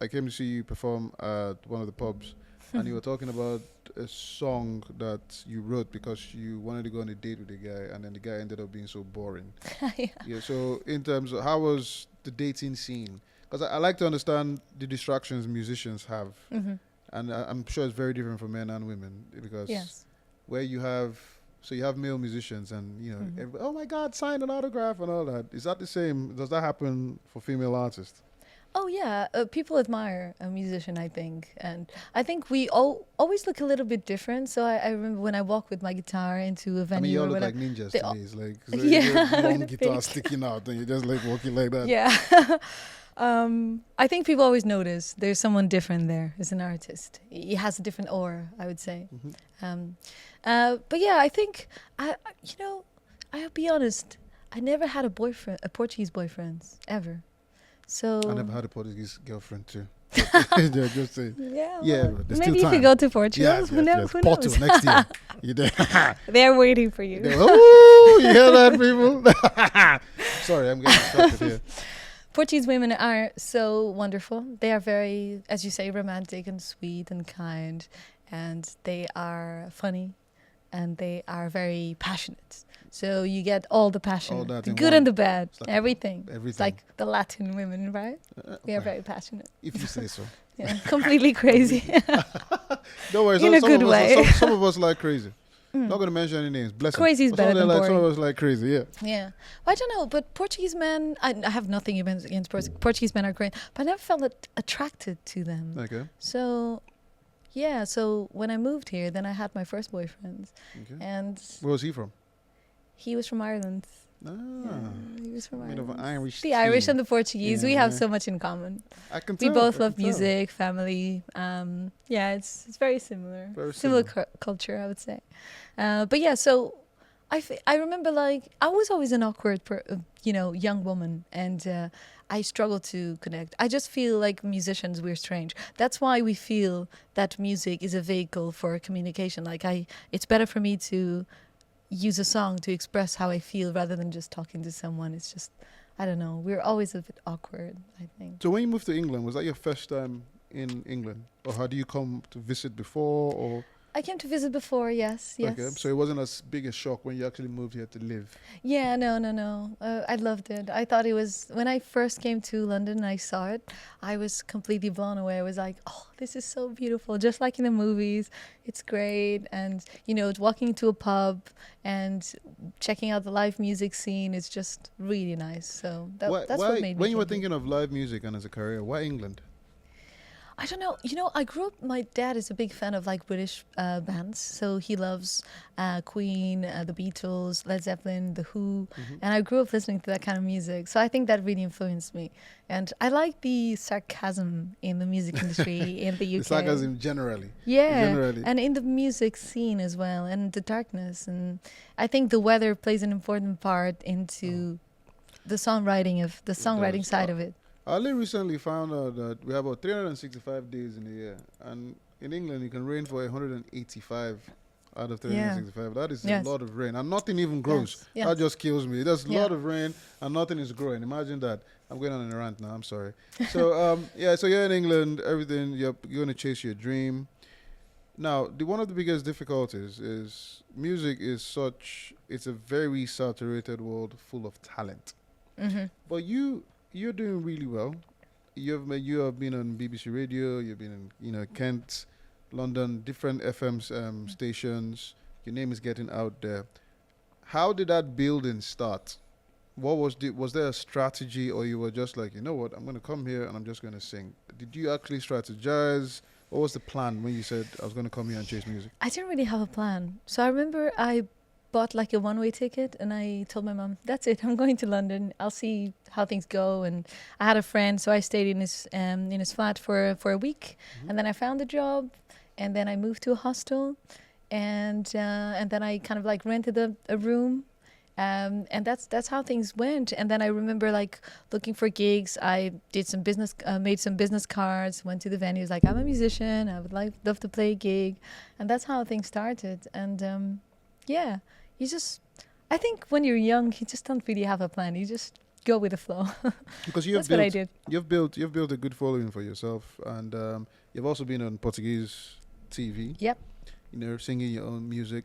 I came to see you perform at one of the pubs, and you were talking about a song that you wrote because you wanted to go on a date with a guy, and then the guy ended up being so boring.
Yeah.
Yeah. So in terms of how was the dating scene? because I like to understand the distractions musicians have,
Mm-hmm.
and I'm sure it's very different for men and women because
Yes.
where you have male musicians and
Mhm.
everybody, oh my God, sign an autograph and all that. Is that the same? Does that happen for female artists?
Oh yeah, people admire a musician, I think, and I think we always look a little bit different. So I remember when I walk with my guitar into a
I
venue
mean, you all
or
look
whatever.
like ninjas
they
to
all-
me. It's like
Yeah,
long
with a
guitar
pick.
sticking out, and you're just like walking like that.
Yeah. I think people always notice there's someone different there as an artist. He has a different aura, I would say.
Mhm.
But yeah, I think I'll be honest. I never had a Portuguese boyfriend ever. So
I never had a Portuguese girlfriend too. Yeah, just saying.
yeah,
Yeah,
well,
but there's
maybe
still
you could
time.
go to Portugal.
Yes,
Who
yes,
knows?
yes.
Who
Porto
knows?
next year. You there?
They're waiting for you.
Ooh, you hear that, people? Sorry, I'm getting distracted here.
Portuguese women are so wonderful. They are very, as you say, romantic and sweet and kind, and they are funny, and they are very passionate. So you get all the passion,
All that
the
in
good
one.
and the bad,
It's like
everything.
everything.
It's like the Latin women, right? We are
Fine.
very passionate.
If you say so.
Yeah, completely crazy.
Don't worry.
In a good
of us,
way.
some of us like crazy.
Mm.
Not going to mention any names. Bless 'em.
Crazy is
But
better than
some
boring.
of us like crazy, yeah.
Yeah, well, I don't know, but Portuguese men, I have nothing against Portuguese men are great, but I never felt attracted to them.
Okay.
So, yeah, so when I moved here, then I had my first boyfriend,
Okay.
and
Where was he from?
he was from Ireland.
Ah,
Yeah, he was from
bit of
Ireland.
an Irish.
The Irish
team.
and the Portuguese, we
Yeah,
have
yeah.
so much in common.
I can
We
tell.
both
I
love
can tell.
music, family. Yeah, it's very similar.
Very
Similar
similar.
culture, I would say. But yeah, so I remember like I was always an awkward, young woman, and I struggle to connect. I just feel like musicians, we're strange. That's why we feel that music is a vehicle for communication. Like it's better for me to use a song to express how I feel rather than just talking to someone. It's just, I don't know. We're always a bit awkward, I think.
So when you moved to England, was that your first time in England? Or had you come to visit before? Or
I came to visit before, yes.
Okay, so it wasn't as big a shock when you actually moved here to live.
Yeah, no. I loved it. I thought it was, when I first came to London and I saw it, I was completely blown away. I was like, oh, this is so beautiful, just like in the movies. It's great. And, walking to a pub and checking out the live music scene is just really nice. So that's what made me
when you were
think it.
thinking of live music and as a career, why England?
I don't know. I grew up, my dad is a big fan of like British bands. So he loves Queen, the Beatles, Led Zeppelin, The Who. And I grew up listening to that kind of music. So I think that really influenced me. And I like the sarcasm in the music industry in the UK.
The sarcasm generally.
Yeah.
Generally.
And in the music scene as well, and the darkness. And I think the weather plays an important part into the songwriting side of it.
I only recently found out that we have about 365 days in a year. And in England, you can rain for 185 out of 365. That is
Yes.
a lot of rain. And nothing even grows.
Yes.
That just kills me. There's a
Yeah.
lot of rain and nothing is growing. Imagine that. I'm going on a rant now. I'm sorry. So, so you're in England. Everything, you're going to chase your dream. Now, one of the biggest difficulties is music is it's a very saturated world full of talent.
Mm-hmm.
But you're doing really well. You have been on BBC Radio. You've been in Kent, London, different FM stations. Your name is getting out there. How did that building start? What was there a strategy, or you were just like, you know what, I'm going to come here and I'm just going to sing? Did you actually strategize? What was the plan when you said I was going to come here and chase music?
I didn't really have a plan. So I remember I bought like a one-way ticket and I told my mom, that's it, I'm going to London. I'll see how things go. And I had a friend, so I stayed in his flat for a week. And then I found a job, and then I moved to a hostel, and then I kind of like rented a room. And that's how things went. And then I remember like looking for gigs. I did some made some business cards, went to the venues, like, I'm a musician, I would love to play a gig. And that's how things started. And I think when you're young, you just don't really have a plan. You just go with the flow.
Because
that's what I did.
You've built a good following for yourself, and you've also been on Portuguese TV.
Yep.
Singing your own music.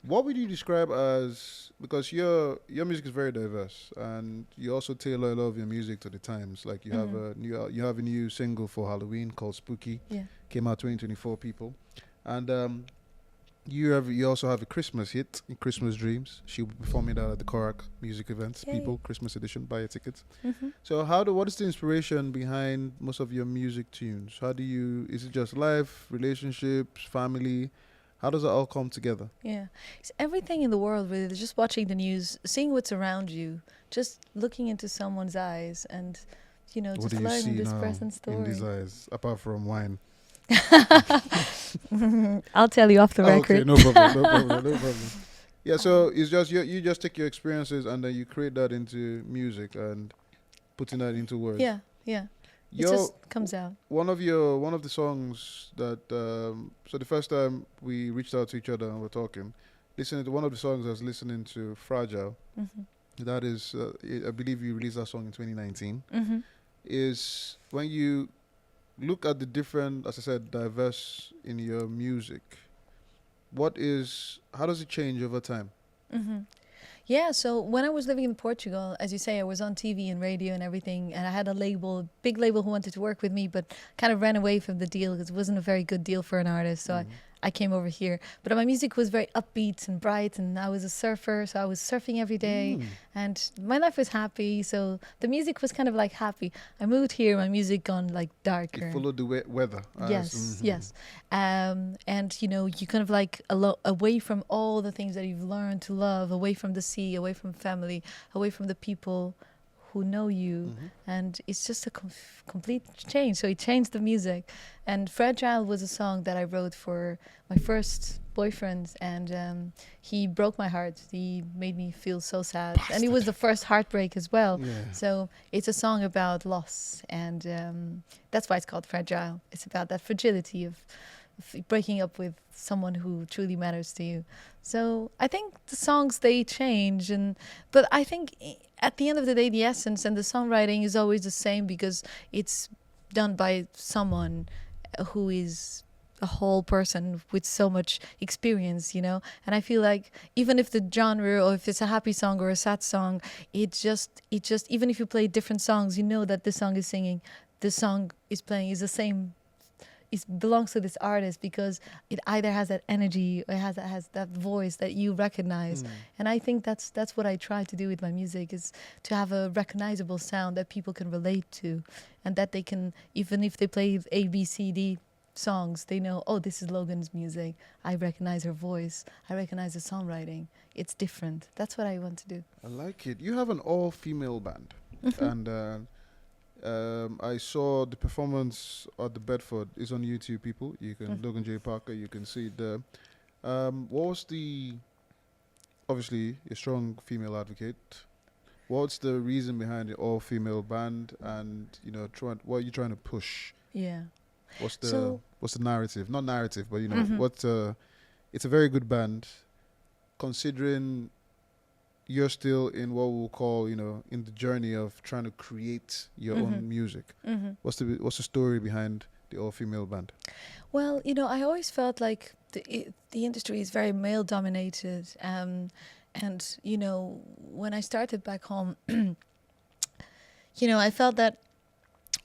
What would you describe as, because your music is very diverse, and you also tailor a lot of your music to the times. Like you have a new single for Halloween called Spooky.
Yeah.
Came out 2024, people, and you also have a Christmas hit, in Christmas Dreams. She'll be performing that at the Korak music events.
Yay.
People, Christmas edition, buy your tickets.
Mm-hmm.
So what is the inspiration behind most of your music tunes? Is it just life, relationships, family? How does it all come together?
Yeah. It's everything in the world, really. Just watching the news, seeing what's around you, just looking into someone's eyes and,
What
just
do you
learning
see
this
now
present
in
story.
these eyes, apart from wine?
I'll tell you off the record.
Okay, no problem, no problem, no problem. Yeah, so it's just you just take your experiences and then you create that into music and putting that into words.
Yeah, yeah. It just comes out.
One of the songs that so the first time we reached out to each other and we're talking, listening to one of the songs I was listening to, Fragile.
Mm-hmm.
That is, I believe you released that song in 2019.
Mm-hmm.
Is when you look at the different, as I said, diverse in your music. How does it change over time?
Mm-hmm. Yeah, so when I was living in Portugal, as you say, I was on TV and radio and everything, and I had a big label who wanted to work with me, but kind of ran away from the deal because it wasn't a very good deal for an artist. So I came over here. But my music was very upbeat and bright, and I was a surfer, so I was surfing every day, and my life was happy. So the music was kind of like happy. I moved here, my music gone like darker.
It followed the weather.
Yes, yes. And you kind of like away from all the things that you've learned to love, away from the sea, away from family, away from the people who know you, and it's just a complete change. So it changed the music. And Fragile was a song that I wrote for my first boyfriend, and he broke my heart. He made me feel so sad. Bastard. And it was the first heartbreak as well. Yeah. So it's a song about loss, and that's why it's called Fragile. It's about that fragility of breaking up with someone who truly matters to you. So I think the songs, they change, but I think at the end of the day, the essence and the songwriting is always the same because it's done by someone who is a whole person with so much experience, And I feel like even if the genre, or if it's a happy song or a sad song, it just even if you play different songs, that the song is singing, the song is playing is the same. It belongs to this artist because it either has that energy or has that voice that you recognize. And I think that's what I try to do with my music, is to have a recognizable sound that people can relate to, and that they can, even if they play A, B, C, D songs, they know, oh, this is Logan's music. I recognize her voice. I recognize the songwriting. It's different. That's what I want to do.
I like it. You have an all-female band. And I saw the performance at the Bedford. It's on YouTube, people. You can Logan J Parker. You can see it there. What was obviously a strong female advocate? What's the reason behind the all-female band? And what are you trying to push?
Yeah.
What's the narrative? Not narrative, but it's a very good band, considering you're still in what we'll call, in the journey of trying to create your own music. What's the story behind the all-female band?
Well, I always felt like the industry is very male-dominated. And, when I started back home, I felt that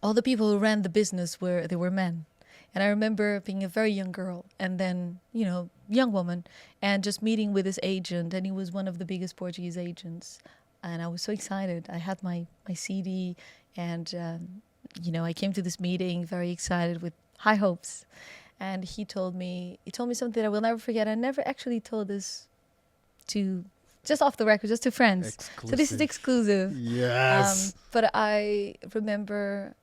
all the people who ran the business were men. And I remember being a very young girl and then, young woman, and just meeting with this agent, and he was one of the biggest Portuguese agents. And I was so excited. I had my CD, and, I came to this meeting very excited with high hopes. And he told me something that I will never forget. I never actually told this just off the record, just to friends. Exclusive. So this is exclusive.
Yes.
But I remember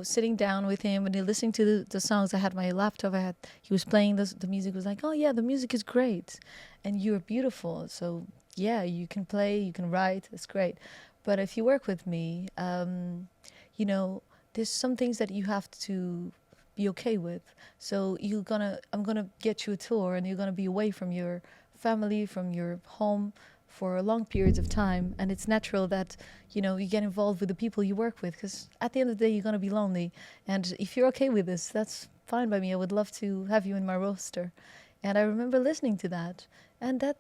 sitting down with him and listening to the songs. I had my laptop. He was playing the music. Was like, oh yeah, the music is great, and you're beautiful. So yeah, you can play, you can write. It's great. But if you work with me, there's some things that you have to be okay with. So I'm gonna get you a tour, and you're gonna be away from your family, from your home, for long periods of time, and it's natural that you get involved with the people you work with, because at the end of the day you're going to be lonely, and if you're okay with this, that's fine by me. I would love to have you in my roster. And I remember listening to that, And that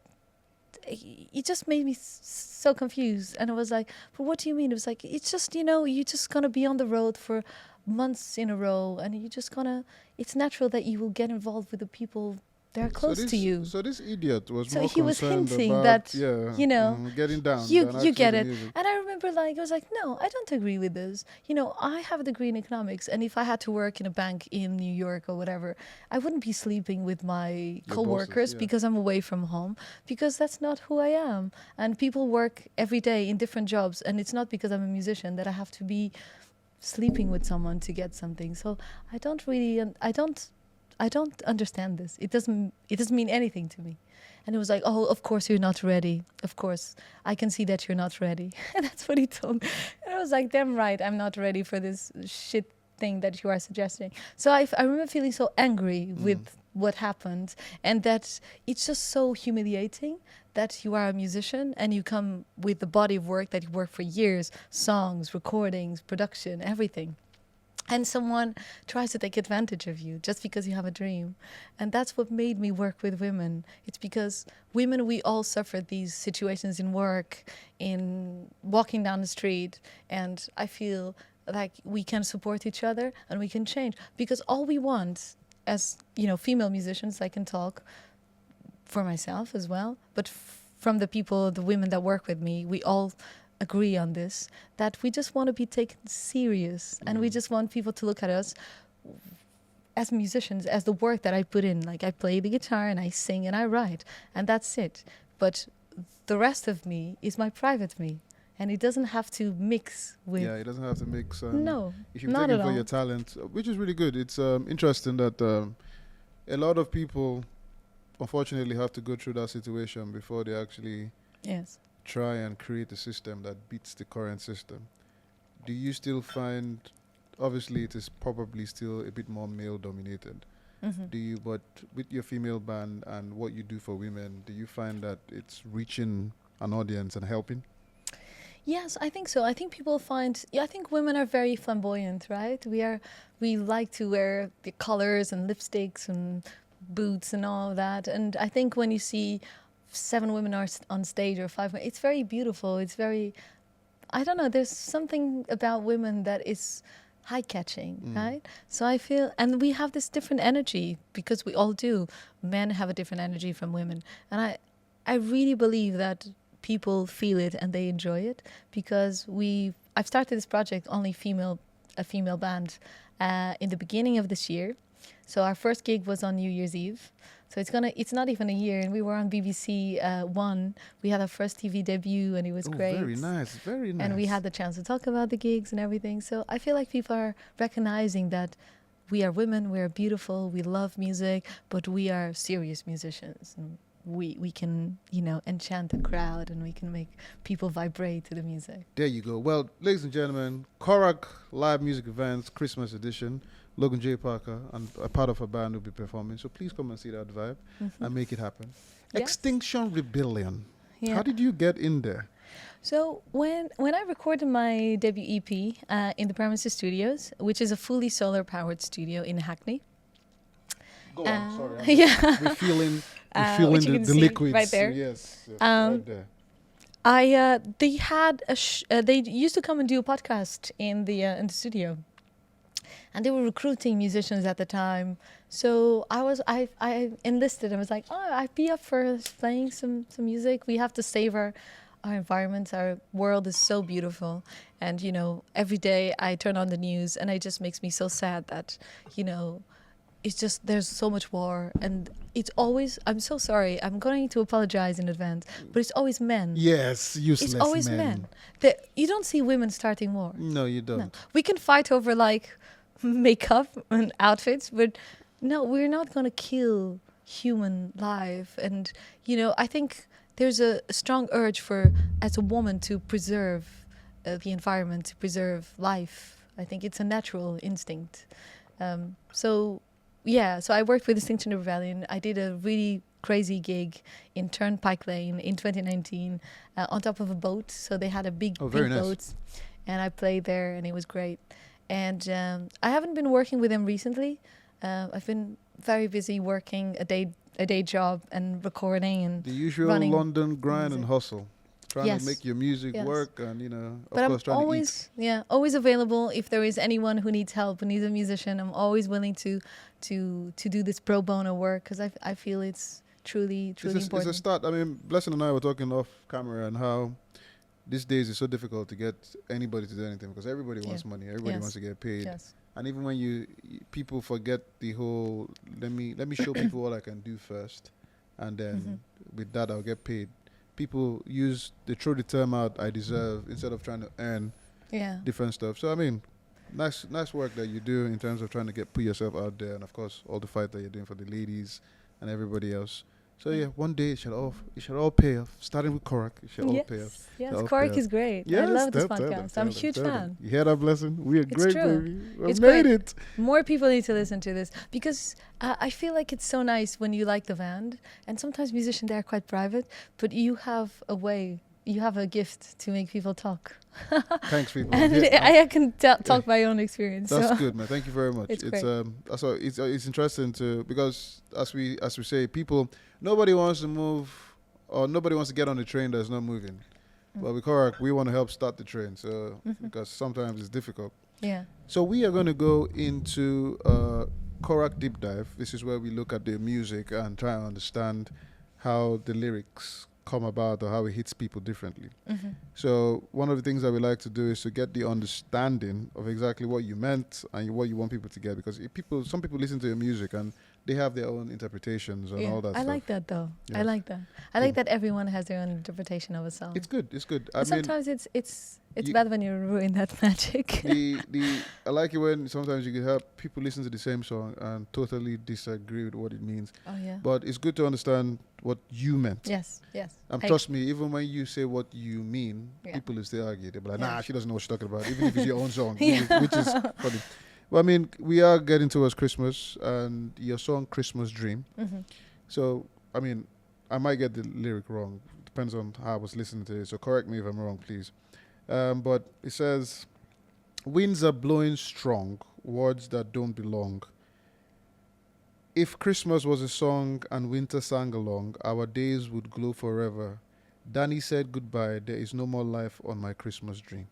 it just made me so confused. And I was like, but what do you mean? It was like, it's just, you're just gonna be on the road for months in a row, and you're just gonna, it's natural that you will get involved with the people that are close to you.
So this idiot was
So
more
he was
concerned
hinting
about,
that,
getting down.
you
than
get
actually
it.
the music.
And I remember, I was like, no, I don't agree with this. I have a degree in economics, and if I had to work in a bank in New York or whatever, I wouldn't be sleeping with my
Your
coworkers
bosses, yeah.
because I'm away from home, because that's not who I am. And people work every day in different jobs, and it's not because I'm a musician that I have to be sleeping with someone to get something. So I don't understand this. It doesn't mean anything to me. And it was like, oh, of course you're not ready. Of course, I can see that you're not ready. And that's what he told me. And I was like, damn right, I'm not ready for this shit thing that you are suggesting. So I remember feeling so angry with what happened, and that it's just so humiliating that you are a musician and you come with the body of work that you work for years, songs, recordings, production, everything. And someone tries to take advantage of you just because you have a dream. And that's what made me work with women. It's because women, we all suffer these situations in work, in walking down the street. And I feel like we can support each other and we can change. Because all we want as, female musicians, I can talk for myself as well. But from the women that work with me, we all agree on this, that we just want to be taken serious, and we just want people to look at us as musicians, as the work that I put in. Like, I play the guitar and I sing and I write, and that's it. But the rest of me is my private me, and it doesn't have to mix with...
Yeah, it doesn't have to mix.
No,
if you're
not
taking
at
for
all.
your talent, which is really good. It's interesting that a lot of people, unfortunately, have to go through that situation before they actually...
Yes.
try and create a system that beats the current system. Do you still find, obviously it is probably still a bit more male dominated, but with your female band and what you do for women, do you find that it's reaching an audience and helping?
Yes, I think so. I think people I think women are very flamboyant, right? We like to wear the colors and lipsticks and boots and all of that. And I think when you see 7 women are on stage or 5, it's very beautiful. It's very, I don't know, there's something about women that is eye-catching, right? So I feel, and we have this different energy, because we all do. Men have a different energy from women. And I really believe that people feel it and they enjoy it, because I've started this project, a female band, in the beginning of this year. So our first gig was on New Year's Eve. So it's not even a year, and we were on BBC One. We had our first TV debut, and it was great.
Very nice, very nice.
And we had the chance to talk about the gigs and everything. So I feel like people are recognizing that we are women, we are beautiful, we love music, but we are serious musicians. And we can, enchant the crowd, and we can make people vibrate to the music.
There you go. Well, ladies and gentlemen, Korak Live Music Events Christmas Edition. Logan J Parker and a part of a band will be performing. So please come and see that vibe and make it happen.
Yes.
Extinction Rebellion.
Yeah.
How did you get in there?
So when I recorded my debut EP in the Premises Studios, which is a fully solar-powered studio in Hackney.
Go on, sorry. I'm
Yeah.
Refilling
Which you can
the
see
liquids.
right there.
Yes, right there.
They had they used to come and do a podcast in the studio. And they were recruiting musicians at the time. So I enlisted. I was like, I'd be up for playing some music. We have to save our environment. Our world is so beautiful. And, every day I turn on the news and it just makes me so sad that, it's just, there's so much war. And it's always, I'm so sorry, I'm going to apologize in advance, but it's always men.
Yes, useless
It's always men. You don't see women starting war.
No, you don't.
No. We can fight over makeup and outfits, but no, we're not going to kill human life. And I think there's a strong urge as a woman to preserve the environment, to preserve life. I think it's a natural instinct. So I worked with Extinction Rebellion. I did a really crazy gig in Turnpike Lane in 2019 on top of a boat. So they had a big boat, and I played there, and it was great. And I haven't been working with them recently. I've been very busy working a a day job and recording and
The usual
running
London grind and
music.
hustle. Trying
Yes.
to make your music
Yes.
work and, you know, of
but
course,
I'm
trying
always always available if there is anyone who needs help, who needs a musician. I'm always willing to do this pro bono work because I feel it's truly
to eat. It's
important.
a start. I mean, Blessing and I were talking off camera and how these days it's so difficult to get anybody to do anything because everybody wants money. Everybody
Yes.
wants to get paid.
Yes.
And even when people forget the whole, let me show people what I can do first, and then with that I'll get paid. People they throw the term out I deserve instead of trying to earn different stuff. So I mean, nice work that you do in terms of trying to put yourself out there, and of course all the fight that you're doing for the ladies and everybody else. So one day it should all pay off. Starting with Korak, it should all pay off.
Yes,
It'll all
Korak
pay
is
off.
great.
Yes,
I love this
tell them,
podcast. I'm a huge
tell them.
fan.
You hear that, Blessing? We are
It's
great,
true.
baby. We
It's
made
great.
it.
More people need to listen to this because I feel like it's so nice when you like the band, and sometimes musicians, they're quite private, but you have a gift to make people talk.
Thanks, people.
And
Yeah,
I can talk my own experience.
that's
so.
good, man. Thank you very much.
It's great.
So it's interesting because as we say, nobody wants to move or nobody wants to get on the train that's not moving. But with Korak, we want to help start the train. So because sometimes it's difficult.
Yeah.
So we are going to go into Korak deep dive. This is where we look at the music and try and understand how the lyrics come about or how it hits people differently. So one of the things that we like to do is to get the understanding of exactly what you meant and what you want people to get, because some people listen to your music and they have their own interpretations and all that
I
stuff.
like that though. I
Yes.
like that. I like that everyone has their own interpretation of a song.
It's good.
And sometimes it's
you-
bad when you ruin that magic.
I like it when sometimes you can have people listen to the same song and totally disagree with what it means.
Oh yeah.
But it's good to understand what you meant.
Yes.
And trust me, even when you say what you mean,
Yeah.
people will still argue. They'll be like,
Yeah.
nah, she doesn't know what she's talking about, even if it's your own song,
Yeah.
which is funny. Well, I mean, we are getting towards Christmas, and your song Christmas Dream. So, I mean, I might get the lyric wrong. Depends on how I was listening to it. So correct me if I'm wrong, please. But it says, winds are blowing strong, words that don't belong. If Christmas was a song and winter sang along, our days would glow forever. Danny said goodbye, there is no more life on my Christmas dream.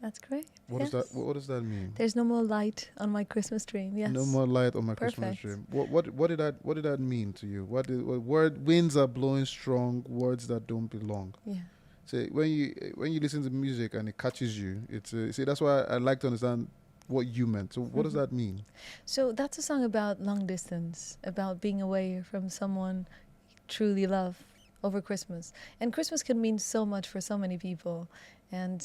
That's great.
What
Yes.
does that mean?
There's no more light on my Christmas dream. Yes.
No more light on my Christmas
Perfect.
dream. What did that mean to you? What winds are blowing strong, words that don't belong.
Yeah.
So when you listen to music and it catches you, see that's why I like to understand what you meant. So what does that mean?
So that's a song about long distance, about being away from someone you truly love over Christmas. And Christmas can mean so much for so many people. And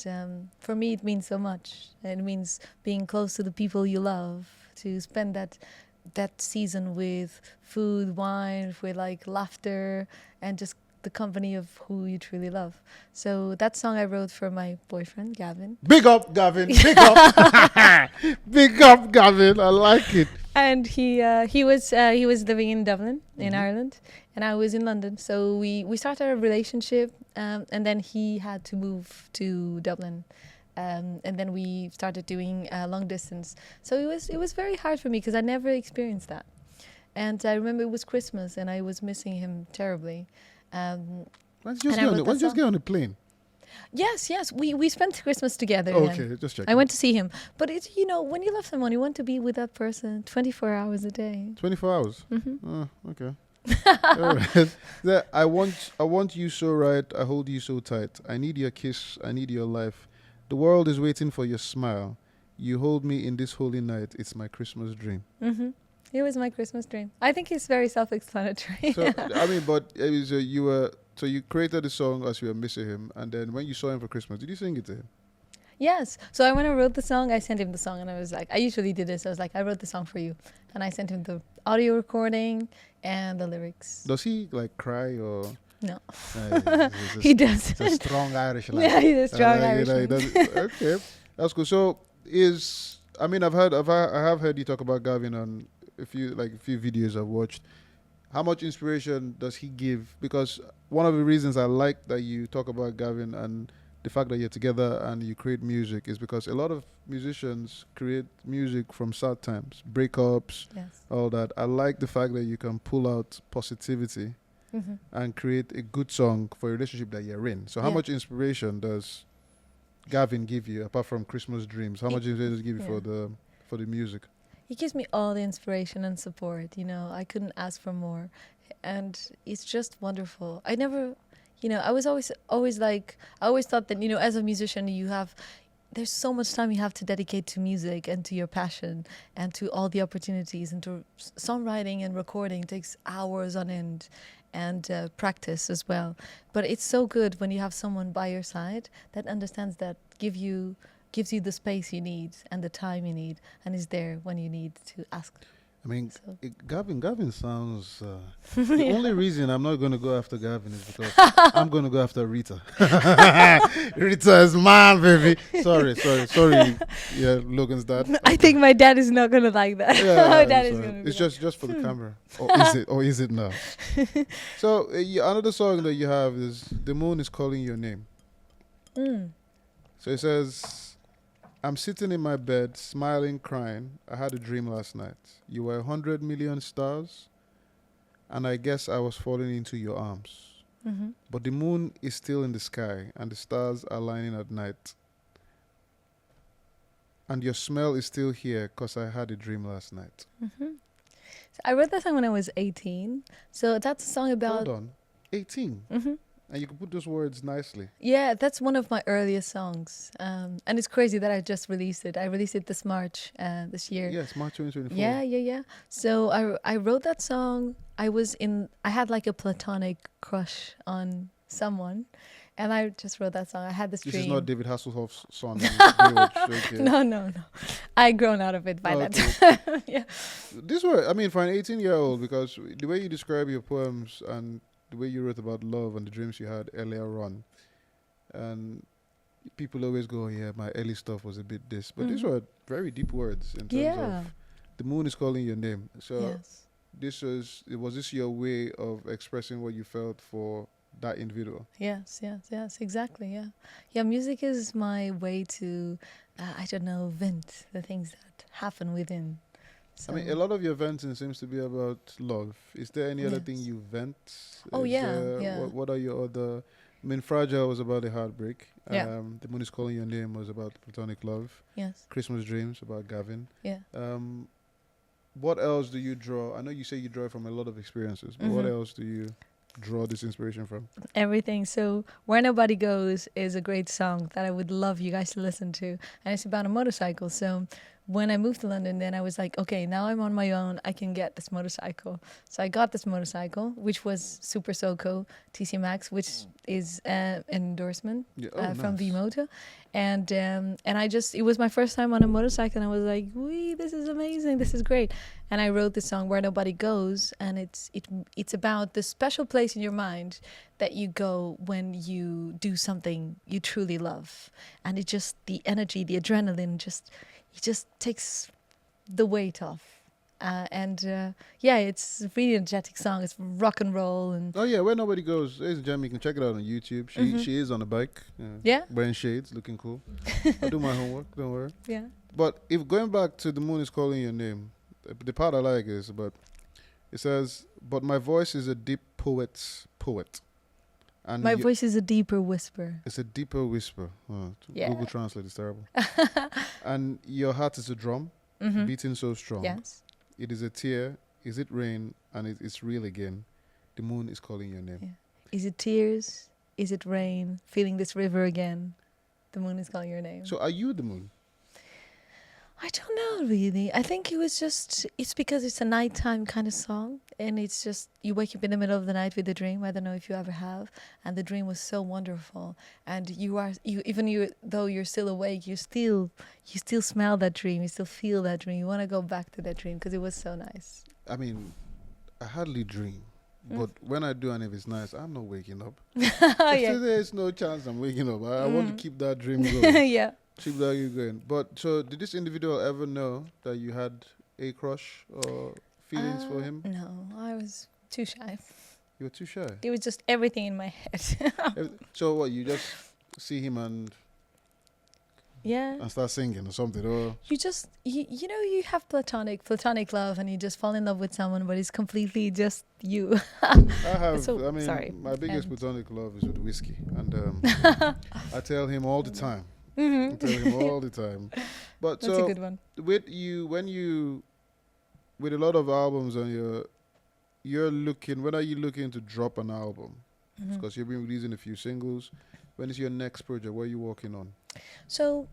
for me, it means so much. It means being close to the people you love, to spend that season with food, wine, with like laughter, and just the company of who you truly love. So that song I wrote for my boyfriend, Gavin.
Big up, Gavin. Big up. Big up, Gavin. I like it.
And he was living in Dublin, in Ireland, and I was in London. So we started a relationship, and then he had to move to Dublin, and then we started doing long distance. So it was very hard for me because I never experienced that, and I remember it was Christmas, and I was missing him terribly.
Why don't you just get on the plane?
Yes, we spent Christmas together.
Okay, just checking.
I went to see him, but it's when you love someone, you want to be with that person 24 hours a day.
24 hours. Okay. All right. I want you so right. I hold you so tight. I need your kiss. I need your life. The world is waiting for your smile. You hold me in this holy night. It's my Christmas dream.
It was my Christmas dream. I think it's very self-explanatory.
So I mean, but you created the song as you were missing him, and then when you saw him for Christmas, did you sing it to him?
Yes. So when I wrote the song, I sent him the song, and I was like, I usually do this. I was like, I wrote the song for you, and I sent him the audio recording and the lyrics.
Does he like cry or?
No,
He
does.
It's a strong Irish.
Yeah, he's a strong
Irish.
Irishman.
Okay, that's cool. So I have heard you talk about Gavin on a few videos I've watched. How much inspiration does he give? Because one of the reasons I like that you talk about Gavin and the fact that you're together and you create music is because a lot of musicians create music from sad times, breakups,
Yes.
all that. I like the fact that you can pull out positivity
Mm-hmm.
and create a good song for a relationship that you're in. So how
Yeah.
much inspiration does Gavin give you apart from Christmas Dreams? How much inspiration does he give you
Yeah.
for the music?
He gives me all the inspiration and support. I couldn't ask for more, and it's just wonderful. I never, I was always like, I always thought that as a musician, there's so much time you have to dedicate to music and to your passion and to all the opportunities, and to songwriting and recording takes hours on end, and practice as well. But it's so good when you have someone by your side that understands that, gives you the space you need and the time you need, and is there when you need to ask.
I mean,
So.
Gavin sounds... the only reason I'm not going to go after Gavin is because I'm going to go after Rita. Rita is mine, baby. Sorry. Yeah, Logan's dad.
I think my dad is not gonna like that.
Yeah,
My
I'm
dad is
sorry.
gonna.
It's just for the camera. Or is it now? So another song that you have is "The Moon Is Calling Your Name." So it says, "I'm sitting in my bed, smiling, crying. I had a dream last night. You were 100 million stars, and I guess I was falling into your arms.
Mm-hmm.
But the moon is still in the sky, and the stars are lining at night. And your smell is still here, 'cause I had a dream last night."
Mm-hmm. So I wrote that song when I was 18. So that's a song about.
Hold on, 18,
Mm-hmm.
and you can put those words nicely.
Yeah, that's one of my earliest songs, and it's crazy that I just released it. I released it this March, this year.
Yes, March 2024.
Yeah. So I wrote that song. I had like a platonic crush on someone, and I just wrote that song. I had this
This
dream.
is not David Hasselhoff's song. Baywatch, okay.
No. I grown out of it by that
Okay.
time. Yeah.
This were, I mean, for an 18-year-old, because the way you describe your poems and the way you wrote about love and the dreams you had earlier on, and people always go, yeah, my early stuff was a bit this, but these were very deep words in terms of the moon is calling your name. So
Yes.
was this your way of expressing what you felt for that individual?
Yes, exactly. Yeah. Music is my way to, vent the things that happen within. So.
I mean, a lot of your venting seems to be about love. Is there any other thing
Yes.
you vent?
Oh,
Is
yeah,
there-
yeah.
What are your other... I mean, Fragile was about a heartbreak.
Yeah.
The Moon is Calling Your Name was about platonic love.
Yes.
Christmas Dreams about Gavin.
Yeah.
What else do you draw? I know you say you draw from a lot of experiences, but what
Mhm.
else do you draw this inspiration from?
Everything. So Where Nobody Goes is a great song that I would love you guys to listen to, and it's about a motorcycle. So when I moved to London, then I was like, okay, now I'm on my own, I can get this motorcycle. So I got this motorcycle, which was Super Soco TC Max, which is an endorsement
Yeah.
from V
Nice.
Moto, and it was my first time on a motorcycle, and I was like, wee, this is amazing, this is great. And I wrote this song Where Nobody Goes, and it's about the special place in your mind that you go when you do something you truly love, and it just, the energy, the adrenaline, it just takes the weight off. It's a really energetic song. It's rock and roll, and
Oh yeah, Where Nobody Goes. Ladies and gentlemen, you can check it out on YouTube. She is on a bike.
Yeah.
Wearing shades, looking cool. I'll do my homework, don't worry.
yeah.
But if going back to The Moon is Calling Your Name, the part I like is, but it says, but my voice is a deep poet's poet. And
My voice is a deeper whisper.
it's a deeper whisper.
Yeah.
Google Translate is terrible. And your heart is a drum,
Mhm.
beating so strong.
Yes.
It is a tear, is it rain, and it's real again. The moon is calling your name.
Yeah. Is it tears? Is it rain? Feeling this river again? The moon is calling your name.
So are you the moon?
I don't know, really. I think it's because it's a nighttime kind of song. And it's just, you wake up in the middle of the night with a dream. I don't know if you ever have. And the dream was so wonderful. And though you're still awake, you still smell that dream. You still feel that dream. You want to go back to that dream because it was so nice.
I mean, I hardly dream. But when I do and if it's nice, I'm not waking up.
Oh, yeah.
There's no chance I'm waking up. I want to keep that dream going.
Yeah.
Keep that dream going. But so did this individual ever know that you had a crush or feelings for him?
No, I was too shy.
You were too shy.
It was just everything in my head.
So what, you just see him and
Yeah.
start singing or something? Or
You just you know, you have platonic love, and you just fall in love with someone, but it's completely just you.
I have.
So-
I mean,
sorry.
my biggest
And-
platonic love is with whiskey, and I tell him all the time. I
Mhm.
tell him all the time. But
That's a
so
good one.
with you, with a lot of albums on you're looking. When are you looking to drop an album?
Mhm.
Because you've been releasing a few singles. When is your next project? What are you working on?
So,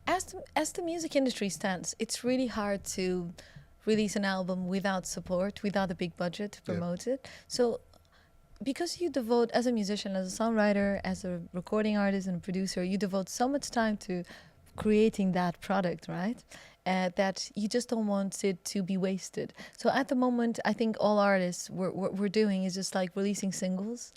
as the music industry stands, it's really hard to release an album without support, without a big budget to
Yeah.
promote it. So, because you devote, as a musician, as a songwriter, as a recording artist and producer, you devote so much time to creating that product, right? That you just don't want it to be wasted. So at the moment, I think all artists, what we're doing is just like releasing singles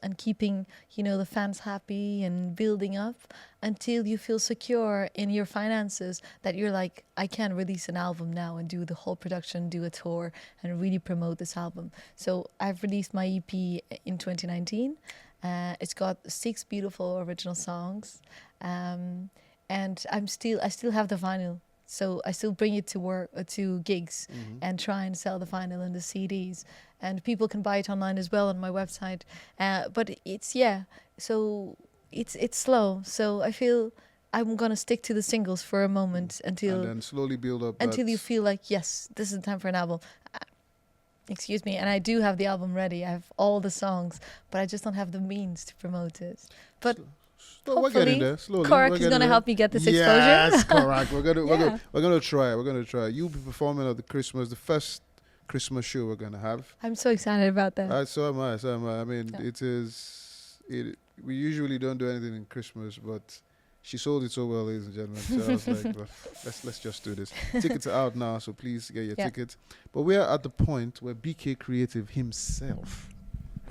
and keeping, you know, the fans happy and building up until you feel secure in your finances that you're like, I can release an album now and do the whole production, do a tour and really promote this album. So I've released my EP in 2019. It's got 6 beautiful original songs. And I still have the vinyl. So I still bring it to work, to gigs, and try and sell the vinyl and the CDs. And people can buy it online as well on my website. But so it's slow. So I feel I'm gonna stick to the singles for a moment
And
until
then slowly build up.
you
that-
feel like, yes, this is the time for an album. Excuse me, and I do have the album ready. I have all the songs, but I just don't have the means to promote it. But
So we're getting
hopefully,
there slowly.
Korak
we're
is
getting
gonna
there.
help me get this
Yes,
exposure.
Korak. We're gonna
Yeah.
we're gonna try. We're gonna try. You'll be performing at the first Christmas show we're gonna have.
I'm so excited about that.
So am I. So am I. I mean,
Yeah.
we usually don't do anything in Christmas, but she sold it so well, ladies and gentlemen. So I was like, well, let's just do this. Tickets are out now, so please get your
Yeah.
tickets. But we are at the point where BK Creative himself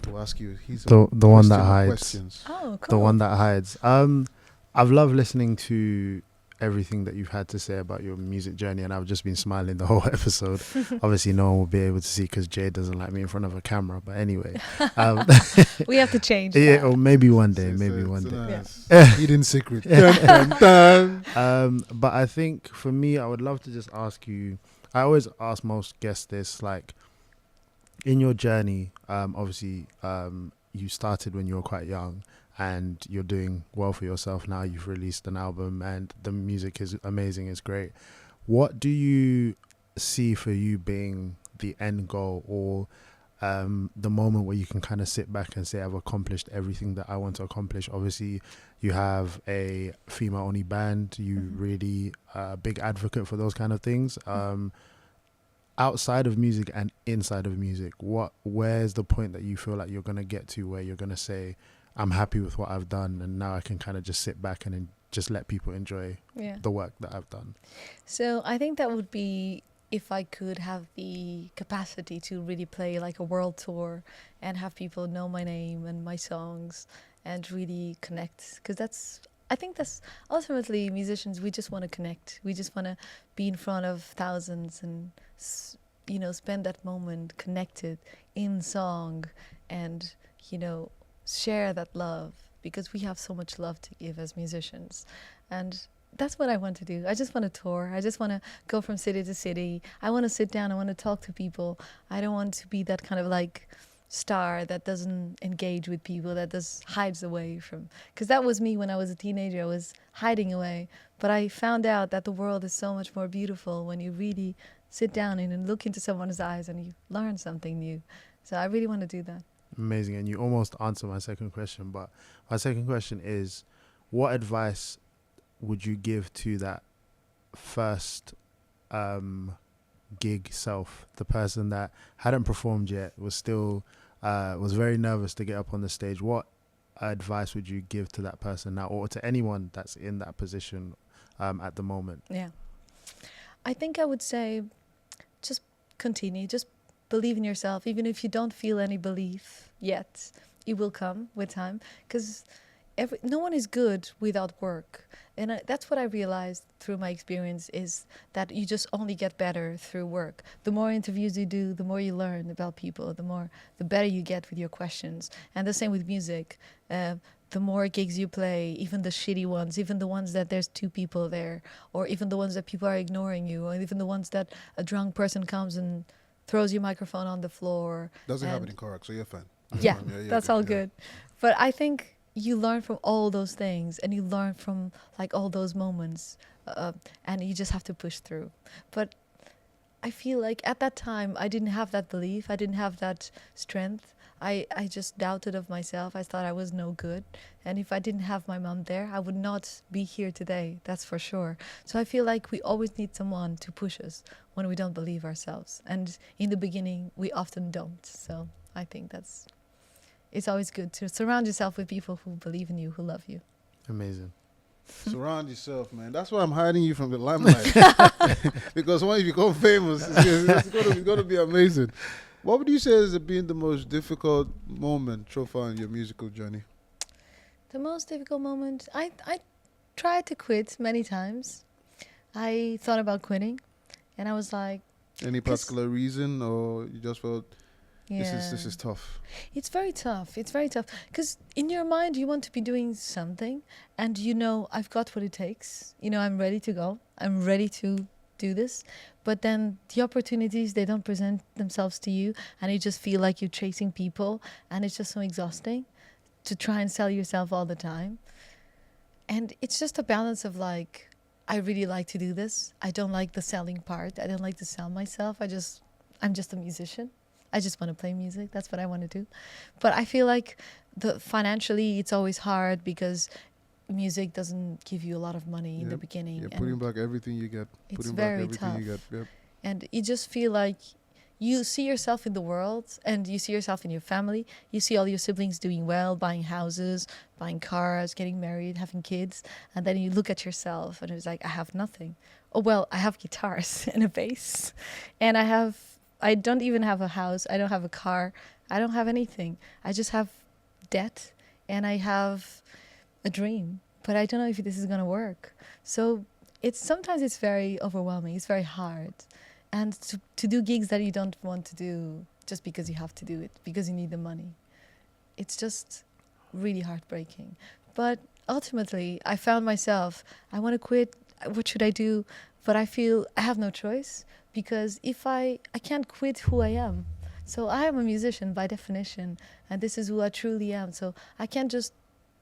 will ask you his
The one that
question or
hides.
questions.
Oh, cool.
The one that hides. I've loved listening to everything that you've had to say about your music journey, and I've just been smiling the whole episode. Obviously, no one will be able to see because Jay doesn't like me in front of a camera. But anyway,
We have to change
yeah,
that.
or maybe one day,
It's
maybe
a-
one
it's
day.
a nice hidden secret. Dun, dun, dun.
But I think for me, I would love to just ask you. I always ask most guests this, like, in your journey. Obviously, you started when you were quite young, and you're doing well for yourself now. You've released an album, and the music is amazing. It's great. What do you see for you being the end goal, or the moment where you can kind of sit back and say, I've accomplished everything that I want to accomplish? Obviously, you have a female-only band. You really big advocate for those kind of things. Outside of music and inside of music, where's the point that you feel like you're going to get to where you're going to say, I'm happy with what I've done, and now I can kind of just sit back and just let people enjoy
Yeah.
the work that I've done?
So I think that would be if I could have the capacity to really play like a world tour and have people know my name and my songs and really connect. Because I think that's ultimately musicians, we just want to connect. We just want to be in front of thousands and, spend that moment connected in song and, share that love, because we have so much love to give as musicians. And that's what I want to do. I just want to tour. I just want to go from city to city. I want to sit down. I want to talk to people. I don't want to be that kind of like star that doesn't engage with people, that just hides away from. Because that was me when I was a teenager. I was hiding away. But I found out that the world is so much more beautiful when you really sit down and look into someone's eyes and you learn something new. So I really want to do that.
Amazing. And you almost answered my second question, but my second question is, what advice would you give to that first gig self, the person that hadn't performed yet, was still was very nervous to get up on the stage? What advice would you give to that person now, or to anyone that's in that position at the moment?
Yeah. I think I would say just continue, just believe in yourself, even if you don't feel any belief yet. It will come with time, because no one is good without work. And that's what I realized through my experience, is that you just only get better through work. The more interviews you do, the more you learn about people, the better you get with your questions. And the same with music. The the more gigs you play, even the shitty ones, even the ones that there's 2 people there, or even the ones that people are ignoring you, or even the ones that a drunk person comes and throws your microphone on the floor.
Doesn't happen in Korak, so you're fine.
Yeah,
Yeah,
that's all good. But I think you learn from all those things, and you learn from like all those moments, and you just have to push through. But I feel like at that time I didn't have that belief, I didn't have that strength. I just doubted of myself. I thought I was no good, and if I didn't have my mom there, I would not be here today, that's for sure. So I feel like we always need someone to push us when we don't believe ourselves, and in the beginning we often don't. So I think it's always good to surround yourself with people who believe in you, who love you.
Amazing.
Surround yourself, man. That's why I'm hiding you from the limelight. Because when you become famous, it's going to be amazing. What would you say has been the most difficult moment so far in your musical journey?
The most difficult moment? I tried to quit many times. I thought about quitting, and I was like...
Any particular reason, or you just felt...
Yeah.
This is tough.
It's very tough. It's very tough. Because in your mind, you want to be doing something. And you know, I've got what it takes. You know, I'm ready to go. I'm ready to do this. But then the opportunities, they don't present themselves to you. And you just feel like you're chasing people. And it's just so exhausting to try and sell yourself all the time. And it's just a balance of like, I really like to do this. I don't like the selling part. I don't like to sell myself. I'm just a musician. I just want to play music. That's what I want to do. But I feel like financially it's always hard because music doesn't give you a lot of money in the beginning.
You're putting back everything you get.
It's very tough.
Yep.
And you just feel like you see yourself in the world, and you see yourself in your family. You see all your siblings doing well, buying houses, buying cars, getting married, having kids. And then you look at yourself and it's like, I have nothing. Oh, well, I have guitars and a bass. And I don't even have a house. I don't have a car. I don't have anything. I just have debt, and I have a dream, but I don't know if this is going to work. So sometimes it's very overwhelming. It's very hard. And to do gigs that you don't want to do just because you have to do it, because you need the money. It's just really heartbreaking. But ultimately, I found myself, I want to quit. What should I do? But I feel I have no choice, because if I can't quit who I am. So I am a musician by definition, and this is who I truly am. So I can't just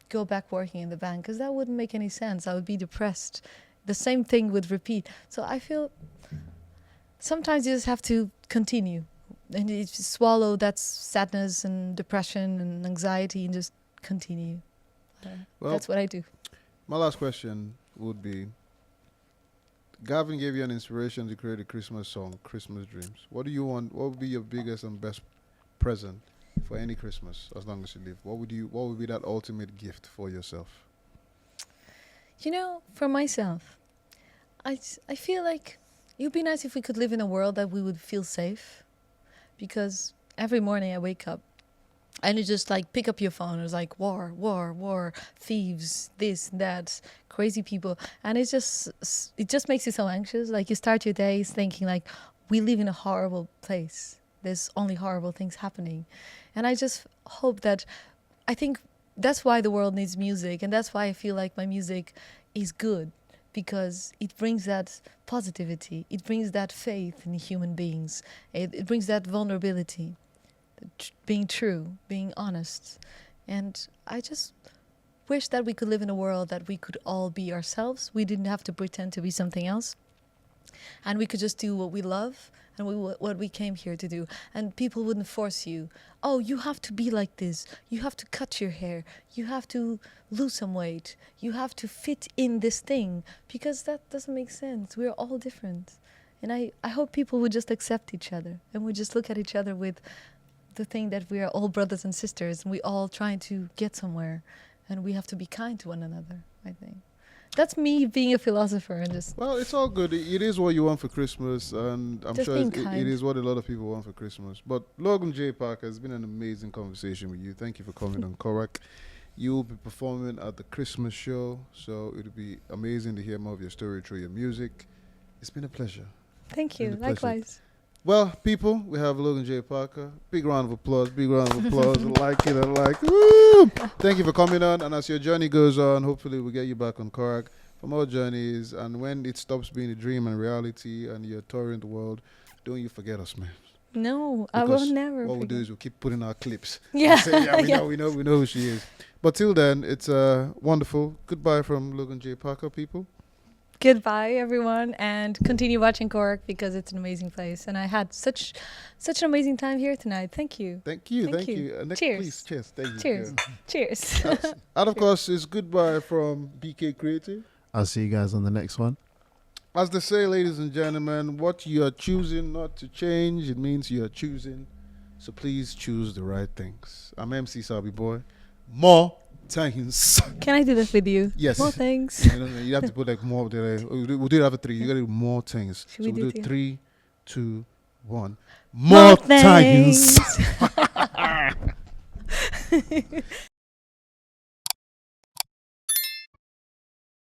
go back working in the band, because that wouldn't make any sense. I would be depressed. The same thing would repeat. So I feel sometimes you just have to continue, and you just swallow that sadness and depression and anxiety and just continue. Well, that's what I do.
My last question would be, Gavin gave you an inspiration to create a Christmas song, Christmas Dreams. What do you want? What would be your biggest and best present for any Christmas, as long as you live? What would be that ultimate gift for yourself?
You know, for myself, I feel like it would be nice if we could live in a world that we would feel safe. Because every morning I wake up and you just like pick up your phone. It's like war, thieves, this, that, crazy people. And it just makes you so anxious. Like you start your days thinking like, we live in a horrible place. There's only horrible things happening. And I just hope that, I think that's why the world needs music. And that's why I feel like my music is good. Because it brings that positivity. It brings that faith in human beings. It brings that vulnerability. Being true, being honest. And I just wish that we could live in a world that we could all be ourselves. We didn't have to pretend to be something else. And we could just do what we love and what we came here to do. And people wouldn't force you. Oh, you have to be like this. You have to cut your hair. You have to lose some weight. You have to fit in this thing. Because that doesn't make sense. We're all different. And I hope people would just accept each other. And would just look at each other with the thing that we are all brothers and sisters. And we all trying to get somewhere. And we have to be kind to one another, I think. That's me being a philosopher and just...
Well, it's all good. It is what you want for Christmas, and I'm sure it is what a lot of people want for Christmas. But Logan J Parker, has been an amazing conversation with you. Thank you for coming on Korak. You will be performing at the Christmas show, so it'll be amazing to hear more of your story through your music. It's been a pleasure.
Thank you. Likewise.
Well, people, we have Logan J Parker. Big round of applause. Big round of applause. I like it. I like it. Woo! Thank you for coming on. And as your journey goes on, hopefully we'll get you back on Korak for more journeys. And when it stops being a dream and reality and you're touring the world, don't you forget us, man.
No, I will never.
What we'll do is we'll keep putting our clips.
Yeah.
Say, we know who she is. But till then, it's wonderful. Goodbye from Logan J Parker, people.
Goodbye, everyone, and continue watching Korak because it's an amazing place. And I had such an amazing time here tonight. Thank you.
Thank you.
Cheers.
Please, cheers. Thank you.
Cheers.
Yeah.
Cheers.
And of course, it's goodbye from BK Creative.
I'll see you guys on the next one.
As they say, ladies and gentlemen, what you are choosing not to change, it means you are choosing. So please choose the right things. I'm MC Sabi Boy. More things.
Can I do this with you?
Yes.
More things.
You have to put like more. We'll do it after 3. You got to do more things.
Should
so
we
we'll
do
do
it
3, 2, 1. More things.